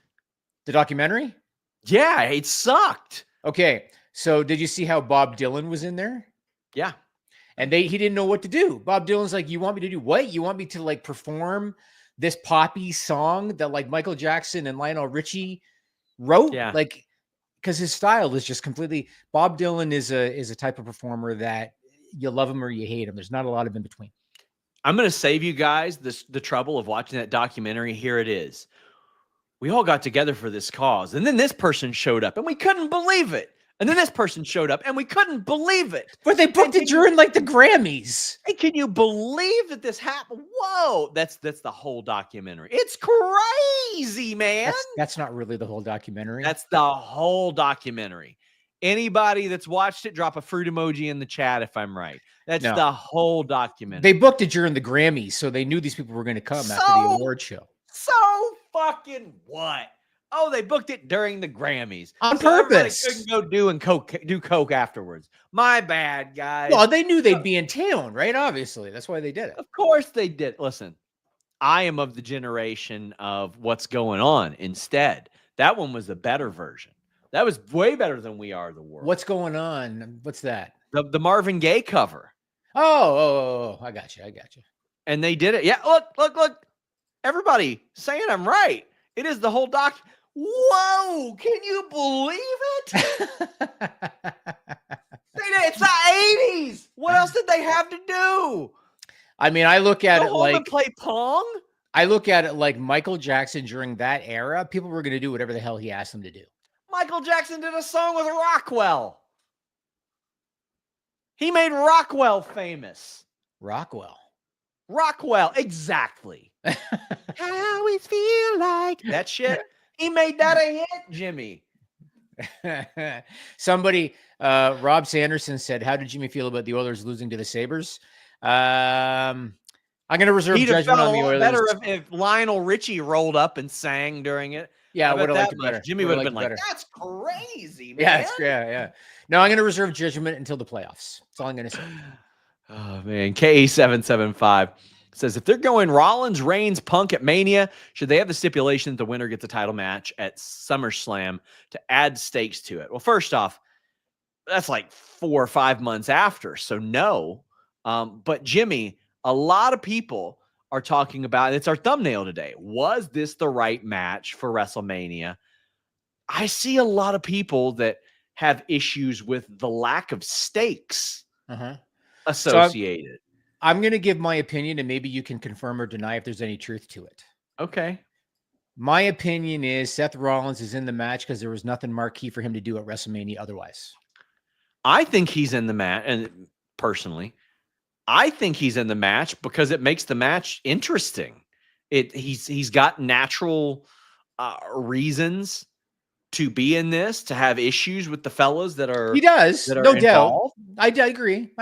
The documentary? Yeah, it sucked. Okay, so did you see how Bob Dylan was in there? Yeah. And he didn't know what to do. Bob Dylan's like, you want me to do what? You want me to like perform this poppy song that like Michael Jackson and Lionel Richie wrote? Yeah. Like, because his style is just completely. Bob Dylan is a type of performer that you love him or you hate him. There's not a lot of in between. I'm going to save you guys the trouble of watching that documentary. Here it is. We all got together for this cause. And then this person showed up and we couldn't believe it. And then this person showed up and we couldn't believe it. But they booked it during like the Grammys. Hey, can you believe that this happened? Whoa. That's the whole documentary. It's crazy, man. That's not really the whole documentary. That's the whole documentary. Anybody that's watched it, drop a fruit emoji in the chat if I'm right. That's the whole documentary. They booked it during the Grammys, so they knew these people were going to come after the award show. So fucking what? Oh, they booked it during the Grammys on purpose. Couldn't go do coke afterwards. My bad, guys. Well, they knew they'd be in town, right? Obviously, that's why they did it. Of course they did. Listen, I am of the generation of What's Going On. Instead, that one was the better version. That was way better than We Are the World. What's Going On? What's that? The Marvin Gaye cover. Oh, I got you. And they did it. Yeah, look. Everybody saying I'm right. It is the whole doc. Whoa, can you believe it? It's the 80s. What else did they have to do? I mean, I look at Go it home like and play Pong. I look at it like Michael Jackson during that era. People were going to do whatever the hell he asked them to do. Michael Jackson did a song with Rockwell. He made Rockwell famous. Rockwell, exactly. I always feel like that shit. He made that a hit, Jimmy. Somebody, Rob Sanderson said, "How did Jimmy feel about the Oilers losing to the Sabres?" I'm going to reserve judgment on the Oilers. Better if Lionel Richie rolled up and sang during it. Yeah, I would have liked it better. Jimmy would have been like, "That's crazy, man." Yeah. No, I'm going to reserve judgment until the playoffs. That's all I'm going to say. Oh man, KE775 says, if they're going Rollins, Reigns, Punk at Mania, should they have the stipulation that the winner gets a title match at SummerSlam to add stakes to it? Well, first off, that's like 4 or 5 months after, so no. But Jimmy, a lot of people are talking about, and it's our thumbnail today, was this the right match for WrestleMania? I see a lot of people that have issues with the lack of stakes associated. So I'm going to give my opinion, and maybe you can confirm or deny if there's any truth to it. Okay. My opinion is Seth Rollins is in the match because there was nothing marquee for him to do at WrestleMania otherwise. I think he's in the match, and personally, I think he's in the match because it makes the match interesting. He's got natural reasons to be in this, to have issues with the fellas that are. He does, that are no involved. doubt. I agree.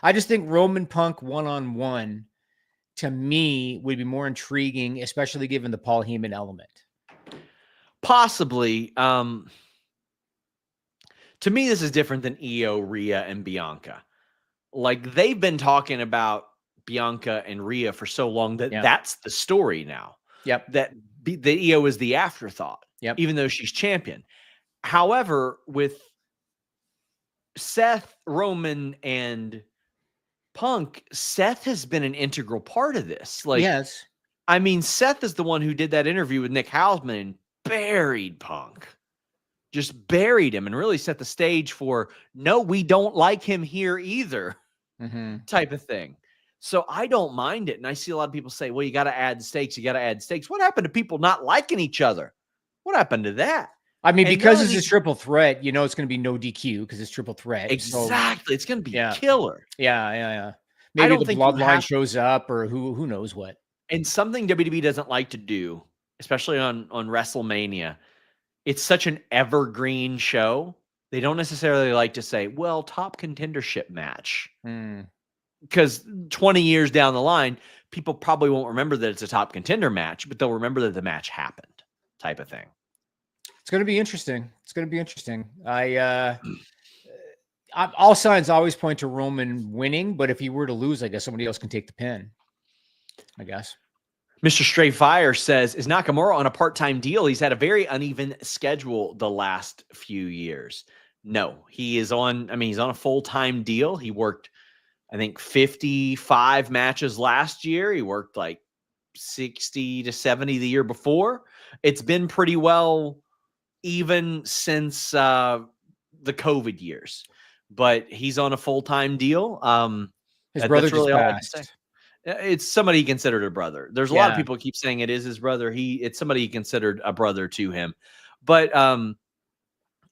I just think Roman Punk one-on-one, to me, would be more intriguing, especially given the Paul Heyman element. Possibly. To me, this is different than Io, Rhea, and Bianca. Like, they've been talking about Bianca and Rhea for so long that that's the story now. Yep. That Io is the afterthought. Yep. Even though she's champion. However, with Seth, Roman, and Punk, Seth has been an integral part of this. Like, yes. I mean, Seth is the one who did that interview with Nick Hausman and buried Punk. Just buried him and really set the stage for, no, we don't like him here either, type of thing. So I don't mind it. And I see a lot of people say, well, you got to add stakes. You got to add stakes. What happened to people not liking each other? What happened to that? I mean, because it's a triple threat, you know, it's going to be no DQ because it's triple threat. Exactly. So, it's going to be killer. Yeah. Maybe the bloodline shows up or who knows what. And something WWE doesn't like to do, especially on WrestleMania, it's such an evergreen show. They don't necessarily like to say, well, top contendership match. Because 20 years down the line, people probably won't remember that it's a top contender match, but they'll remember that the match happened, type of thing. It's going to be interesting. All signs always point to Roman winning, but if he were to lose, I guess somebody else can take the pin. I guess. Mr. Straight Fire says, is Nakamura on a part-time deal? He's had a very uneven schedule the last few years. No, he's on a full-time deal. He worked, I think, 55 matches last year. He worked like 60 to 70 the year before. It's been pretty well even since the COVID years, but he's on a full-time deal. His brother just passed. It's somebody he considered a brother. There's a lot of people keep saying it is his brother. It's somebody he considered a brother to him. But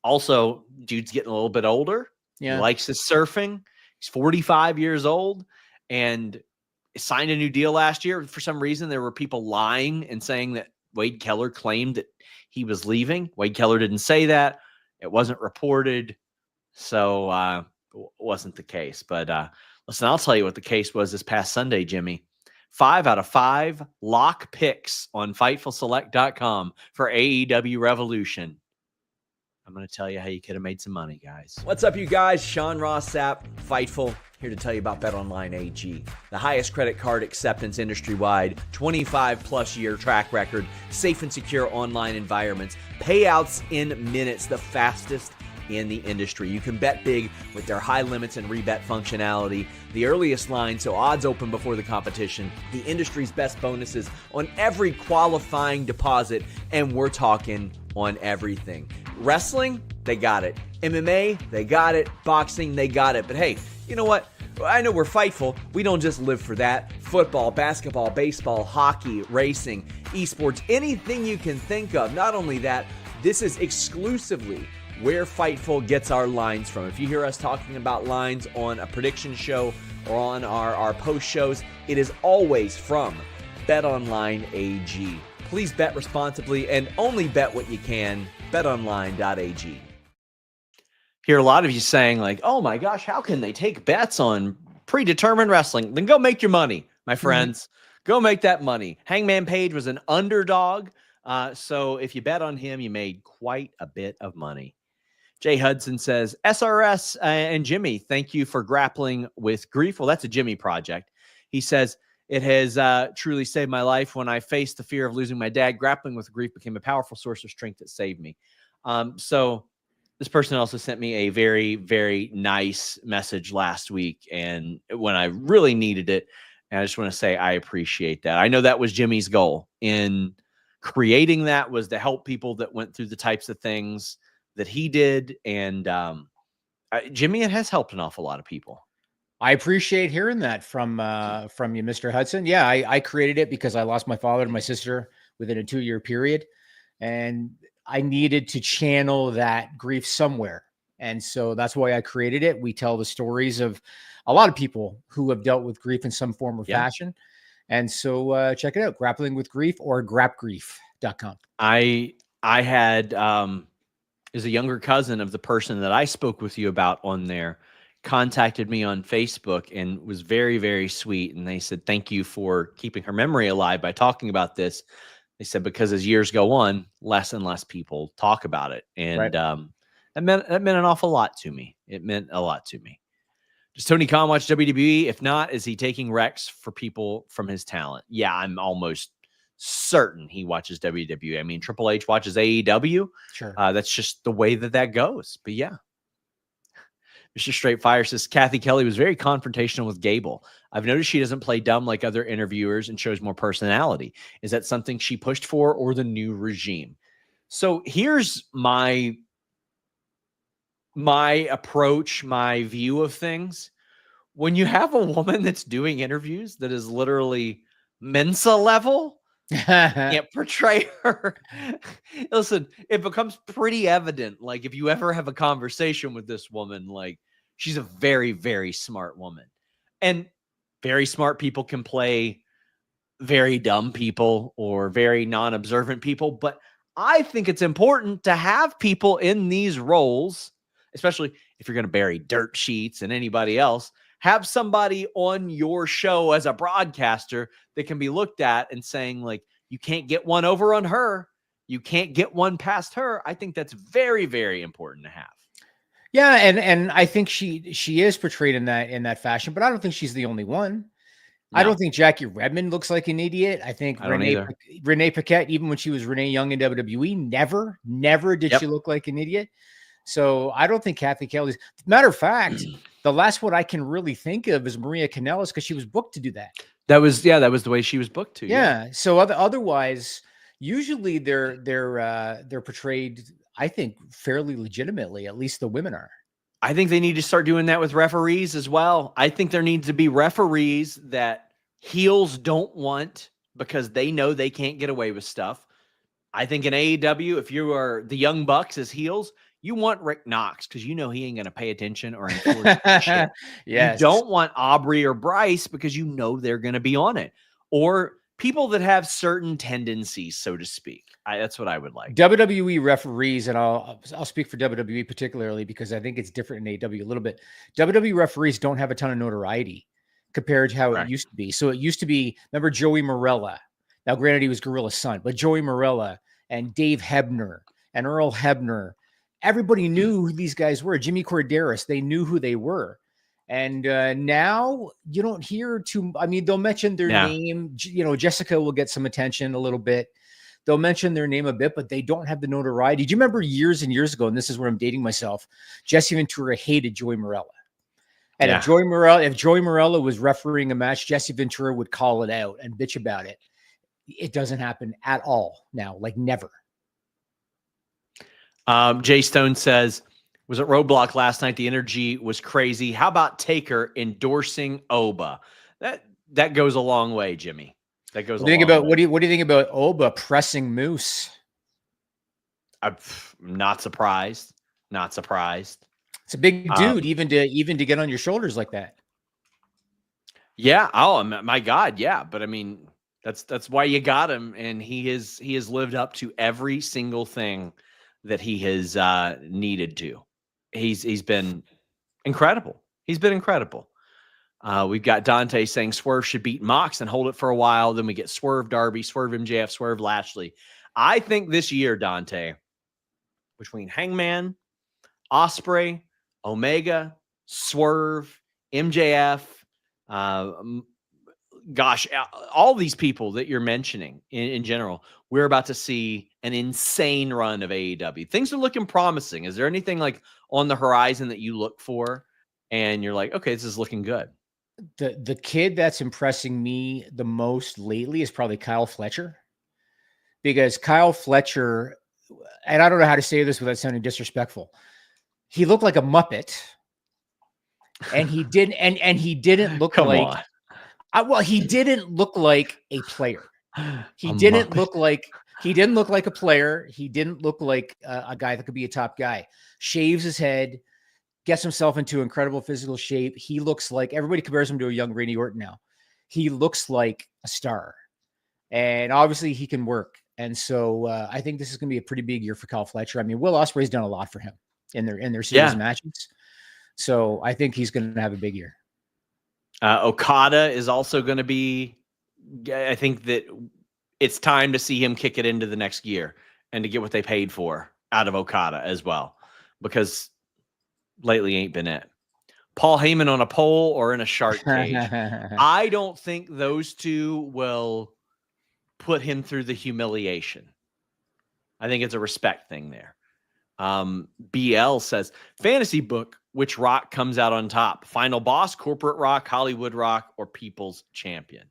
also, dude's getting a little bit older. Yeah. He likes his surfing. He's 45 years old and signed a new deal last year. For some reason, there were people lying and saying that Wade Keller claimed that he was leaving. Wade Keller didn't say that. It wasn't reported. So it wasn't the case. But listen, I'll tell you what the case was this past Sunday, Jimmy. 5 out of 5 lock picks on FightfulSelect.com for AEW Revolution. I'm going to tell you how you could have made some money, guys. What's up, you guys? Sean Ross Sapp, Fightful, here to tell you about BetOnline AG. The highest credit card acceptance industry-wide, 25-plus year track record, safe and secure online environments, payouts in minutes, the fastest in the industry. You can bet big with their high limits and rebet functionality, the earliest line, so odds open before the competition, the industry's best bonuses on every qualifying deposit, and we're talking on everything. Wrestling, they got it. MMA, they got it. Boxing, they got it. But hey, you know what? I know we're Fightful. We don't just live for that. Football, basketball, baseball, hockey, racing, esports, anything you can think of. Not only that, this is exclusively where Fightful gets our lines from. If you hear us talking about lines on a prediction show or on our post shows, it is always from BetOnline AG. Please bet responsibly and only bet what you can. BetOnline.ag. Hear a lot of you saying like, oh my gosh, how can they take bets on predetermined wrestling? Then go make your money, my friends. Go make that money. Hangman Page was an underdog. So if you bet on him, you made quite a bit of money. Jay Hudson says, SRS and Jimmy, thank you for grappling with grief. Well, that's a Jimmy project. He says, it has truly saved my life. When I faced the fear of losing my dad, grappling with grief became a powerful source of strength that saved me. So this person also sent me a very, very nice message last week, and when I really needed it. And I just want to say I appreciate that. I know that was Jimmy's goal in creating that, was to help people that went through the types of things that he did. And Jimmy, it has helped an awful lot of people. I appreciate hearing that from you, Mr. Hudson. Yeah, I created it because I lost my father and my sister within a 2-year period, and I needed to channel that grief somewhere. And so that's why I created it. We tell the stories of a lot of people who have dealt with grief in some form or fashion. And so check it out, Grappling with Grief, or grapgrief.com. I had is a younger cousin of the person that I spoke with you about on there, contacted me on Facebook and was very, very sweet. And they said, thank you for keeping her memory alive by talking about this. They said, because as years go on, less and less people talk about it. And that meant an awful lot to me. It meant a lot to me. Does Tony Khan watch WWE? If not, is he taking Rex for people from his talent? Yeah, I'm almost certain he watches WWE. I mean, Triple H watches AEW. Sure. That's just the way that goes. But yeah. Mr. Straight Fire says, Kathy Kelly was very confrontational with Gable. I've noticed she doesn't play dumb like other interviewers and shows more personality. Is that something she pushed for, or the new regime? So here's my approach, my view of things. When you have a woman that's doing interviews that is literally Mensa level, can't portray her. Listen, it becomes pretty evident. Like, if you ever have a conversation with this woman, like, she's a very, very smart woman. And very smart people can play very dumb people or very non-observant people. But I think it's important to have people in these roles, especially if you're going to bury dirt sheets and anybody else. Have somebody on your show as a broadcaster that can be looked at and saying, like, you can't get one over on her. You can't get one past her. I think that's very, very important to have. Yeah, and I think she is portrayed in that fashion, but I don't think she's the only one. No. I don't think Jackie Redmond looks like an idiot. I think Renee Paquette, even when she was Renee Young in WWE, never did she look like an idiot. So I don't think Kathy Kelly's. Matter of fact, the last one I can really think of is Maria Kanellis, because she was booked to do that. That was the way she was booked to. Yeah. So otherwise, usually they're portrayed, I think, fairly legitimately. At least the women are. I think they need to start doing that with referees as well. I think there needs to be referees that heels don't want because they know they can't get away with stuff. I think in AEW, if you are the Young Bucks as heels, you want Rick Knox because you know he ain't going to pay attention or enforce shit. Yes. You don't want Aubrey or Bryce because you know they're going to be on it. Or people that have certain tendencies, so to speak. That's what I would like. WWE referees, and I'll speak for WWE particularly because I think it's different in AEW a little bit. WWE referees don't have a ton of notoriety compared to how it used to be. So it used to be, remember Joey Morella? Now, granted, he was Gorilla's son, but Joey Morella and Dave Hebner and Earl Hebner, everybody knew who these guys were. Jimmy Corderas, they knew who they were. And now you don't hear I mean, they'll mention their name. You know, Jessica will get some attention a little bit. They'll mention their name a bit, but they don't have the notoriety. Do you remember years and years ago, and this is where I'm dating myself, Jesse Ventura hated Joey Morella. And if Joey Morella was refereeing a match, Jesse Ventura would call it out and bitch about it. It doesn't happen at all now, like never. Jay Stone says, was at Roadblock last night. The energy was crazy. How about Taker endorsing Oba? That goes a long way, Jimmy. That goes. What do you think about Oba pressing Moose? I'm not surprised. Not surprised. It's a big dude, even to get on your shoulders like that. Yeah. Oh my God. Yeah. But I mean, That's why you got him, and he has lived up to every single thing that he has needed to. He's been incredible. He's been incredible. We've got Dante saying Swerve should beat Mox and hold it for a while. Then we get Swerve Darby, Swerve MJF, Swerve Lashley. I think this year, Dante, between Hangman, Osprey, Omega, Swerve, MJF, gosh, all these people that you're mentioning in general, we're about to see an insane run of AEW. Things are looking promising. Is there anything like on the horizon that you look for and you're like, okay, this is looking good? The kid that's impressing me the most lately is probably Kyle Fletcher, because Kyle Fletcher, and I don't know how to say this without sounding disrespectful, he looked like a Muppet, and he didn't, and he didn't look like, well, he didn't look like a player. He didn't look like a player. He didn't look like a guy that could be a top guy. Shaves his head, gets himself into incredible physical shape. He looks like, everybody compares him to a young Randy Orton now. He looks like a star, and obviously he can work. And so I think this is going to be a pretty big year for Kyle Fletcher. I mean, Will Ospreay's done a lot for him in their series matches. So I think he's going to have a big year. Okada is also going to be, I think that it's time to see him kick it into the next gear and to get what they paid for out of Okada as well, because lately ain't been it. Paul Heyman on a pole or in a shark cage. I don't think those two will put him through the humiliation. I think it's a respect thing there. BL says, fantasy book, which Rock comes out on top? Final Boss, Corporate Rock, Hollywood Rock, or People's Champion?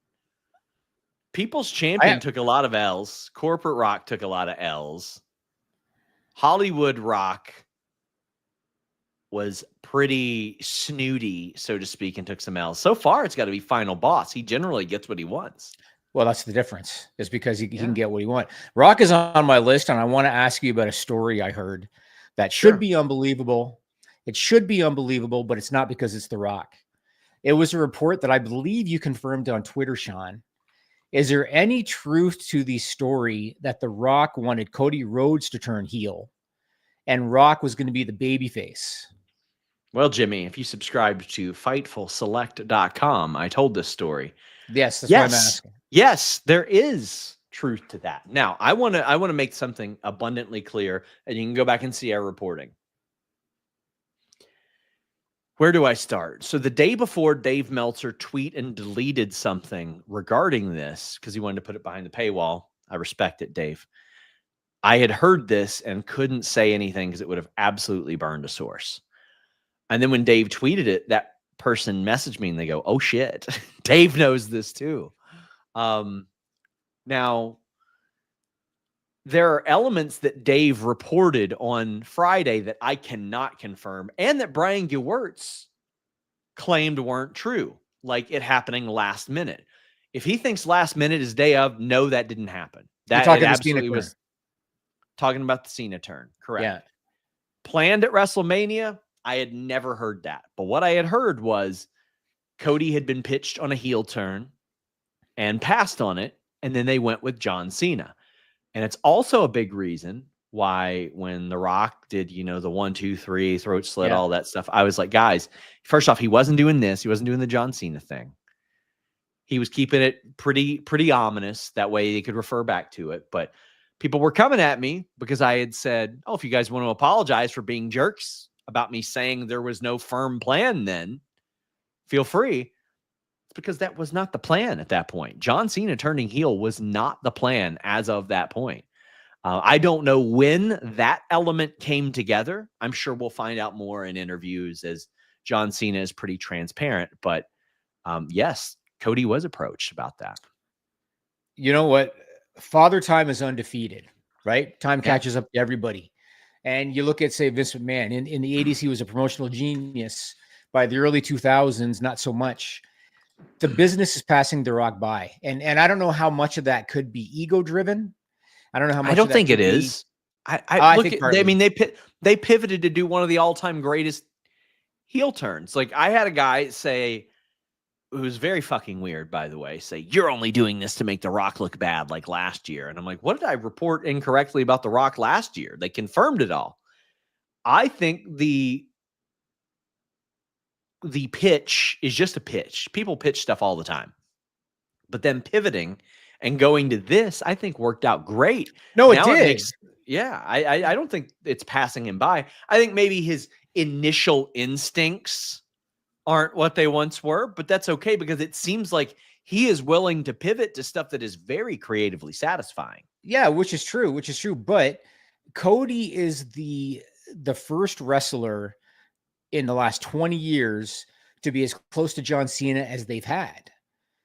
People's Champion took a lot of L's. Corporate Rock took a lot of L's. Hollywood Rock was pretty snooty, so to speak, and took some L's. So far, it's got to be Final Boss. He generally gets what he wants. Well, that's the difference, is because he can get what he wants. Rock is on my list, and I want to ask you about a story I heard that should be unbelievable. It should be unbelievable, but it's not because it's The Rock. It was a report that I believe you confirmed on Twitter, Sean. Is there any truth to the story that The Rock wanted Cody Rhodes to turn heel and Rock was going to be the babyface? Well, Jimmy, if you subscribe to FightfulSelect.com, I told this story. Yes, that's what I'm asking. Yes, there is truth to that. Now, I want to make something abundantly clear, and you can go back and see our reporting. Where do I start? So the day before Dave Meltzer tweet and deleted something regarding this, because he wanted to put it behind the paywall. I respect it, Dave. I had heard this and couldn't say anything because it would have absolutely burned a source. And then when Dave tweeted it, that person messaged me and they go, oh shit, Dave knows this too. Now, there are elements that Dave reported on Friday that I cannot confirm and that Brian Gewirtz claimed weren't true, like it happening last minute. If he thinks last minute is day of, no, that didn't happen. That absolutely was talking about the Cena turn. Correct. Yeah. Planned at WrestleMania, I had never heard that. But what I had heard was Cody had been pitched on a heel turn and passed on it, and then they went with John Cena. And it's also a big reason why when The Rock did, the 1, 2, 3, throat slit, all that stuff, I was like, guys, first off, he wasn't doing this. He wasn't doing the John Cena thing. He was keeping it pretty ominous. That way they could refer back to it. But people were coming at me because I had said, oh, if you guys want to apologize for being jerks about me saying there was no firm plan then, feel free. It's because that was not the plan at that point. John Cena turning heel was not the plan as of that point. I don't know when that element came together. I'm sure we'll find out more in interviews, as John Cena is pretty transparent. But yes, Cody was approached about that. You know what? Father Time is undefeated, right? Time catches up to everybody. And you look at, say, Vince McMahon. In the 80s, he was a promotional genius. By the early 2000s, not so much. The business is passing The Rock by. And I don't know how much of that could be ego-driven. I don't know how much. I don't think it is. I mean, they pivoted to do one of the all-time greatest heel turns. Like, I had a guy say, who's very fucking weird, by the way, say, you're only doing this to make The Rock look bad like last year. And I'm like, what did I report incorrectly about The Rock last year? They confirmed it all. I think the pitch is just a pitch. People pitch stuff all the time. But then pivoting and going to this, I think worked out great. No, Now it did. I don't think it's passing him by. I think maybe his initial instincts aren't what they once were, but that's okay because it seems like he is willing to pivot to stuff that is very creatively satisfying. Yeah, which is true. But Cody is the first wrestler in the last 20 years to be as close to John Cena as they've had.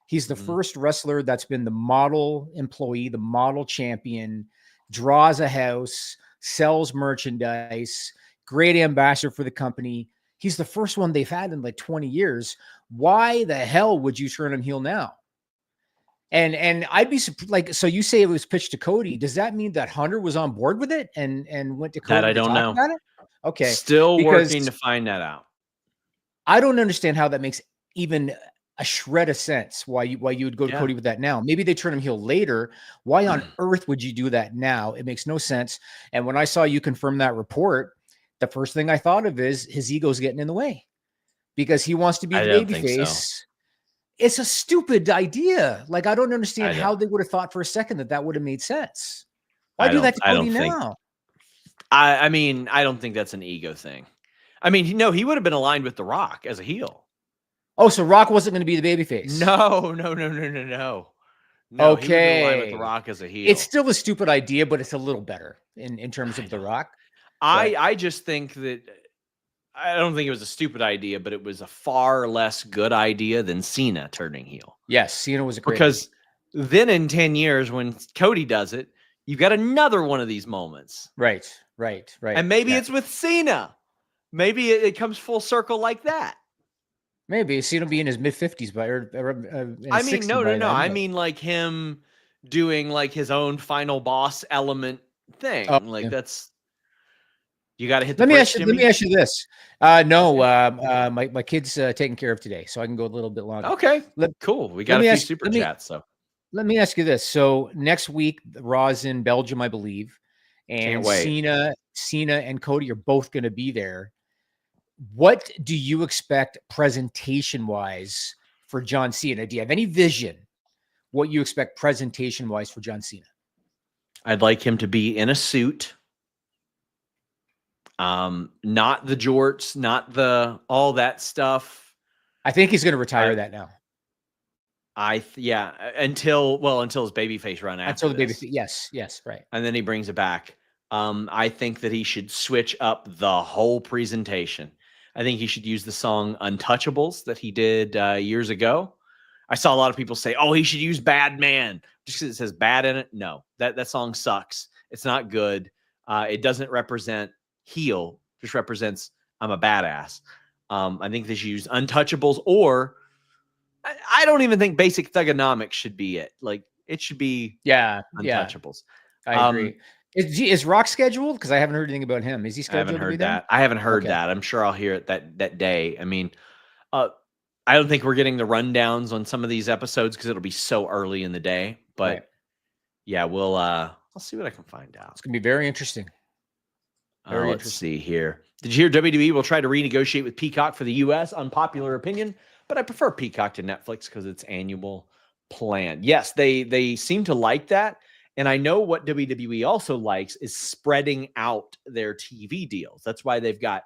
He's the first wrestler that's been the model employee, the model champion, draws a house, sells merchandise, great ambassador for the company. He's the first one they've had in like 20 years. Why the hell would you turn him heel now? And I'd be like, so you say it was pitched to Cody. Does that mean that Hunter was on board with it and went to Cody? That I don't know. About it? Okay. Still working to find that out. I don't understand how that makes even a shred of sense. Why you would go to Cody with that now? Maybe they turn him heel later. Why on earth would you do that now? It makes no sense. And when I saw you confirm that report, the first thing I thought of is his ego's getting in the way because he wants to be the babyface. So. It's a stupid idea. Like, I don't understand how they would have thought for a second that would have made sense. Why do that to Cody now? I mean, I don't think that's an ego thing. I mean, no, he would have been aligned with The Rock as a heel. Oh, so Rock wasn't going to be the babyface? No. Okay. He would be aligned with The Rock as a heel. It's still a stupid idea, but it's a little better in terms of The Rock. I just think that I don't think it was a stupid idea, but it was a far less good idea than Cena turning heel. Yes, Cena was a great because then in 10 years when Cody does it, you've got another one of these moments. Right. And maybe it's with Cena. Maybe it comes full circle like that. Maybe Cena will be in his mid-50s by I mean, no. I mean, like him doing like his own final boss element thing. That's you got to hit. Let me ask you this. My kid's taken care of today, so I can go a little bit longer. Okay, cool. We got a few super chats. So let me ask you this. So next week, Raw's in Belgium, I believe, and Cena and Cody are both going to be there. What do you expect presentation-wise for John Cena? Do you have any vision what you expect presentation-wise for John Cena? I'd like him to be in a suit. Not the jorts, not the all that stuff. I think he's going to retire that now. Until his babyface run after. Until the babyface, yes, right. And then he brings it back. I think that he should switch up the whole presentation. I think he should use the song Untouchables that he did years ago. I saw a lot of people say, oh, he should use Bad Man just because it says bad in it. No, that song sucks. It's not good. It doesn't represent heel, just represents I'm a badass. I think they should use Untouchables, or I don't even think Basic Thugonomics should be it. Like it should be Untouchables. I agree. Is Rock scheduled? Because I haven't heard anything about him. Is he scheduled? I haven't heard that. I'm sure I'll hear it that day. I mean, I don't think we're getting the rundowns on some of these episodes because it'll be so early in the day. But I'll see what I can find out. It's gonna be very interesting. Let's see here. Did you hear WWE will try to renegotiate with Peacock for the U.S.? Unpopular opinion, but I prefer Peacock to Netflix because it's annual plan. Yes, they seem to like that. And I know what WWE also likes is spreading out their TV deals. That's why they've got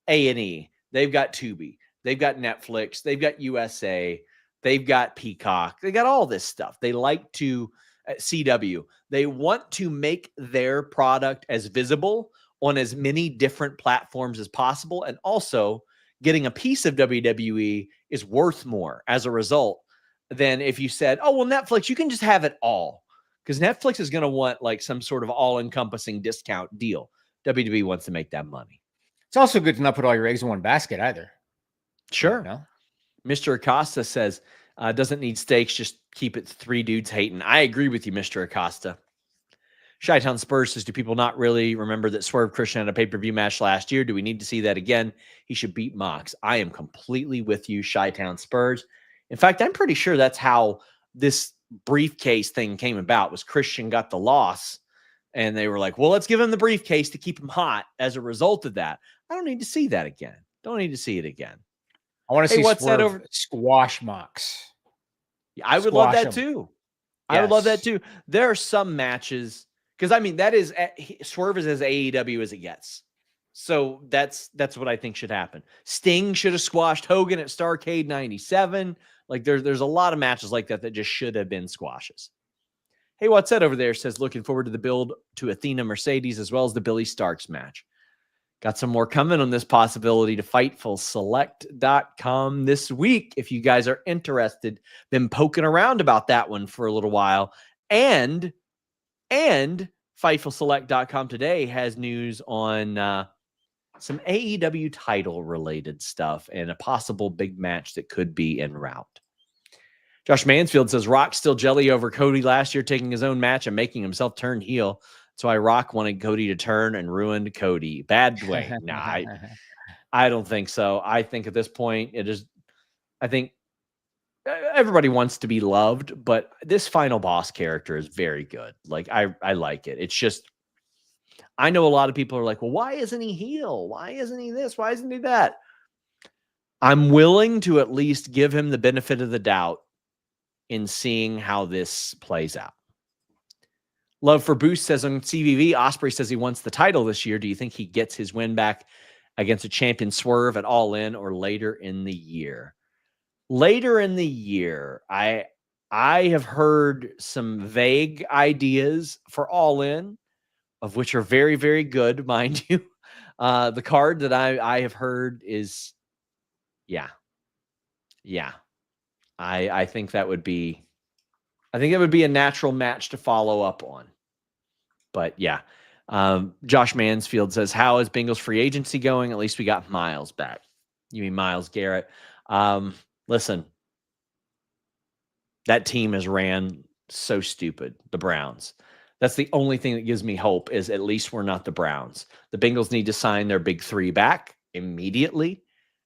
A&E, they've got Tubi, they've got Netflix, they've got USA, they've got Peacock, they got all this stuff. They like to, CW, they want to make their product as visible on as many different platforms as possible. And also getting a piece of WWE is worth more as a result than if you said, oh, well, Netflix, you can just have it all. Because Netflix is going to want like some sort of all-encompassing discount deal. WWE wants to make that money. It's also good to not put all your eggs in one basket either. Sure. Mr. Acosta says, doesn't need stakes, just keep it 3 dudes hating. I agree with you, Mr. Acosta. Chi-Town Spurs says, do people not really remember that Swerve Christian had a pay-per-view match last year? Do we need to see that again? He should beat Mox. I am completely with you, Chi-Town Spurs. In fact, I'm pretty sure that's how this briefcase thing came about. Was Christian got the loss, and they were like, "Well, let's give him the briefcase to keep him hot." As a result of that, I don't need to see that again. Don't need to see it again. I want to see what's that Swerve squash Mox. I would love that Squash 'em. too. I would love that Yes. too. There are some matches because I mean that is Swerve is as AEW as it gets. So that's what I think should happen. Sting should have squashed Hogan at Starrcade 97. Like there's a lot of matches like that just should have been squashes. Hey, what's that over there? Says looking forward to the build to Athena Mercedes as well as the Billy Starks match. Got some more coming on this possibility to FightfulSelect.com this week. If you guys are interested, been poking around about that one for a little while. And FightfulSelect.com today has news on some AEW title related stuff and a possible big match that could be en route. Josh Mansfield says Rock still jelly over Cody last year, taking his own match and making himself turn heel. That's why Rock wanted Cody to turn and ruined Cody. Bad way. Nah, I don't think so. I think at this point, I think everybody wants to be loved, but this final boss character is very good. Like, I like it. It's just, I know a lot of people are like, well, why isn't he heel? Why isn't he this? Why isn't he that? I'm willing to at least give him the benefit of the doubt in seeing how this plays out. Love for Boost says on CVV, Ospreay says he wants the title this year. Do you think he gets his win back against a champion Swerve at All In or later in the year? Later in the year, I have heard some vague ideas for All In, of which are very, very good, mind you. The card that I have heard is, yeah. I think that would be, a natural match to follow up on. But yeah, Josh Mansfield says, how is Bengals free agency going? At least we got Miles back. You mean Myles Garrett? Listen, that team has ran so stupid, the Browns. That's the only thing that gives me hope is at least we're not the Browns. The Bengals need to sign their big three back immediately,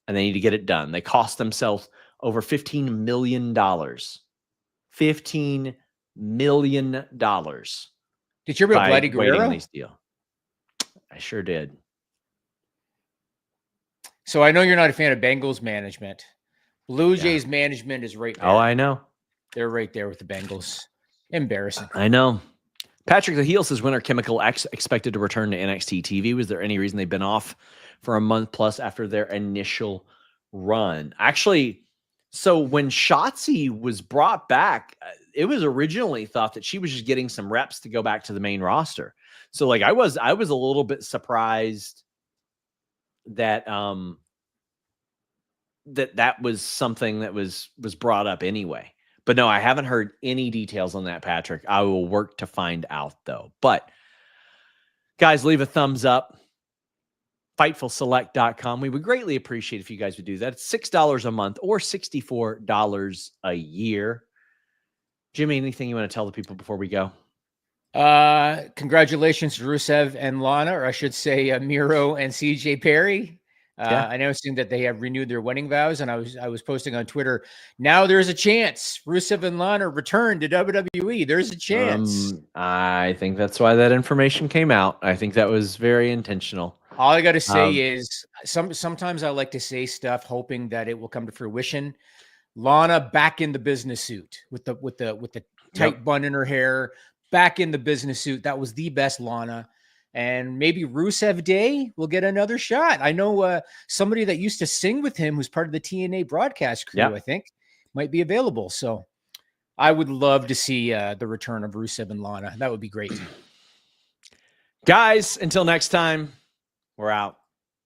and they need to get it done. They cost themselves over $15 million. $15 million. Did you hear about Vladdy Guerrero? Deal. I sure did. So I know you're not a fan of Bengals management. Blue Jays management is right there. Oh, I know. They're right there with the Bengals. Embarrassing. I know. Patrick the Heel says, when are Chemical X expected to return to NXT TV? Was there any reason they've been off for a month plus after their initial run? Actually, so when Shotzi was brought back, it was originally thought that she was just getting some reps to go back to the main roster. So like I was a little bit surprised that that was something that was brought up anyway. But no, I haven't heard any details on that, Patrick. I will work to find out though. But guys, leave a thumbs up. FightfulSelect.com. We would greatly appreciate if you guys would do that. It's $6 a month or $64 a year. Jimmy, anything you want to tell the people before we go? Congratulations to Rusev and Lana, or I should say Miro and CJ Perry. I know that they have renewed their wedding vows, and I was posting on Twitter. Now there's a chance Rusev and Lana return to WWE. There's a chance. I think that's why that information came out. I think that was very intentional. All I got to say is sometimes I like to say stuff hoping that it will come to fruition. Lana back in the business suit with the tight bun in her hair, back in the business suit. That was the best Lana. And maybe Rusev Day will get another shot. I know somebody that used to sing with him who's part of the TNA broadcast crew, I think, might be available. So I would love to see the return of Rusev and Lana. That would be great. Guys, until next time, we're out.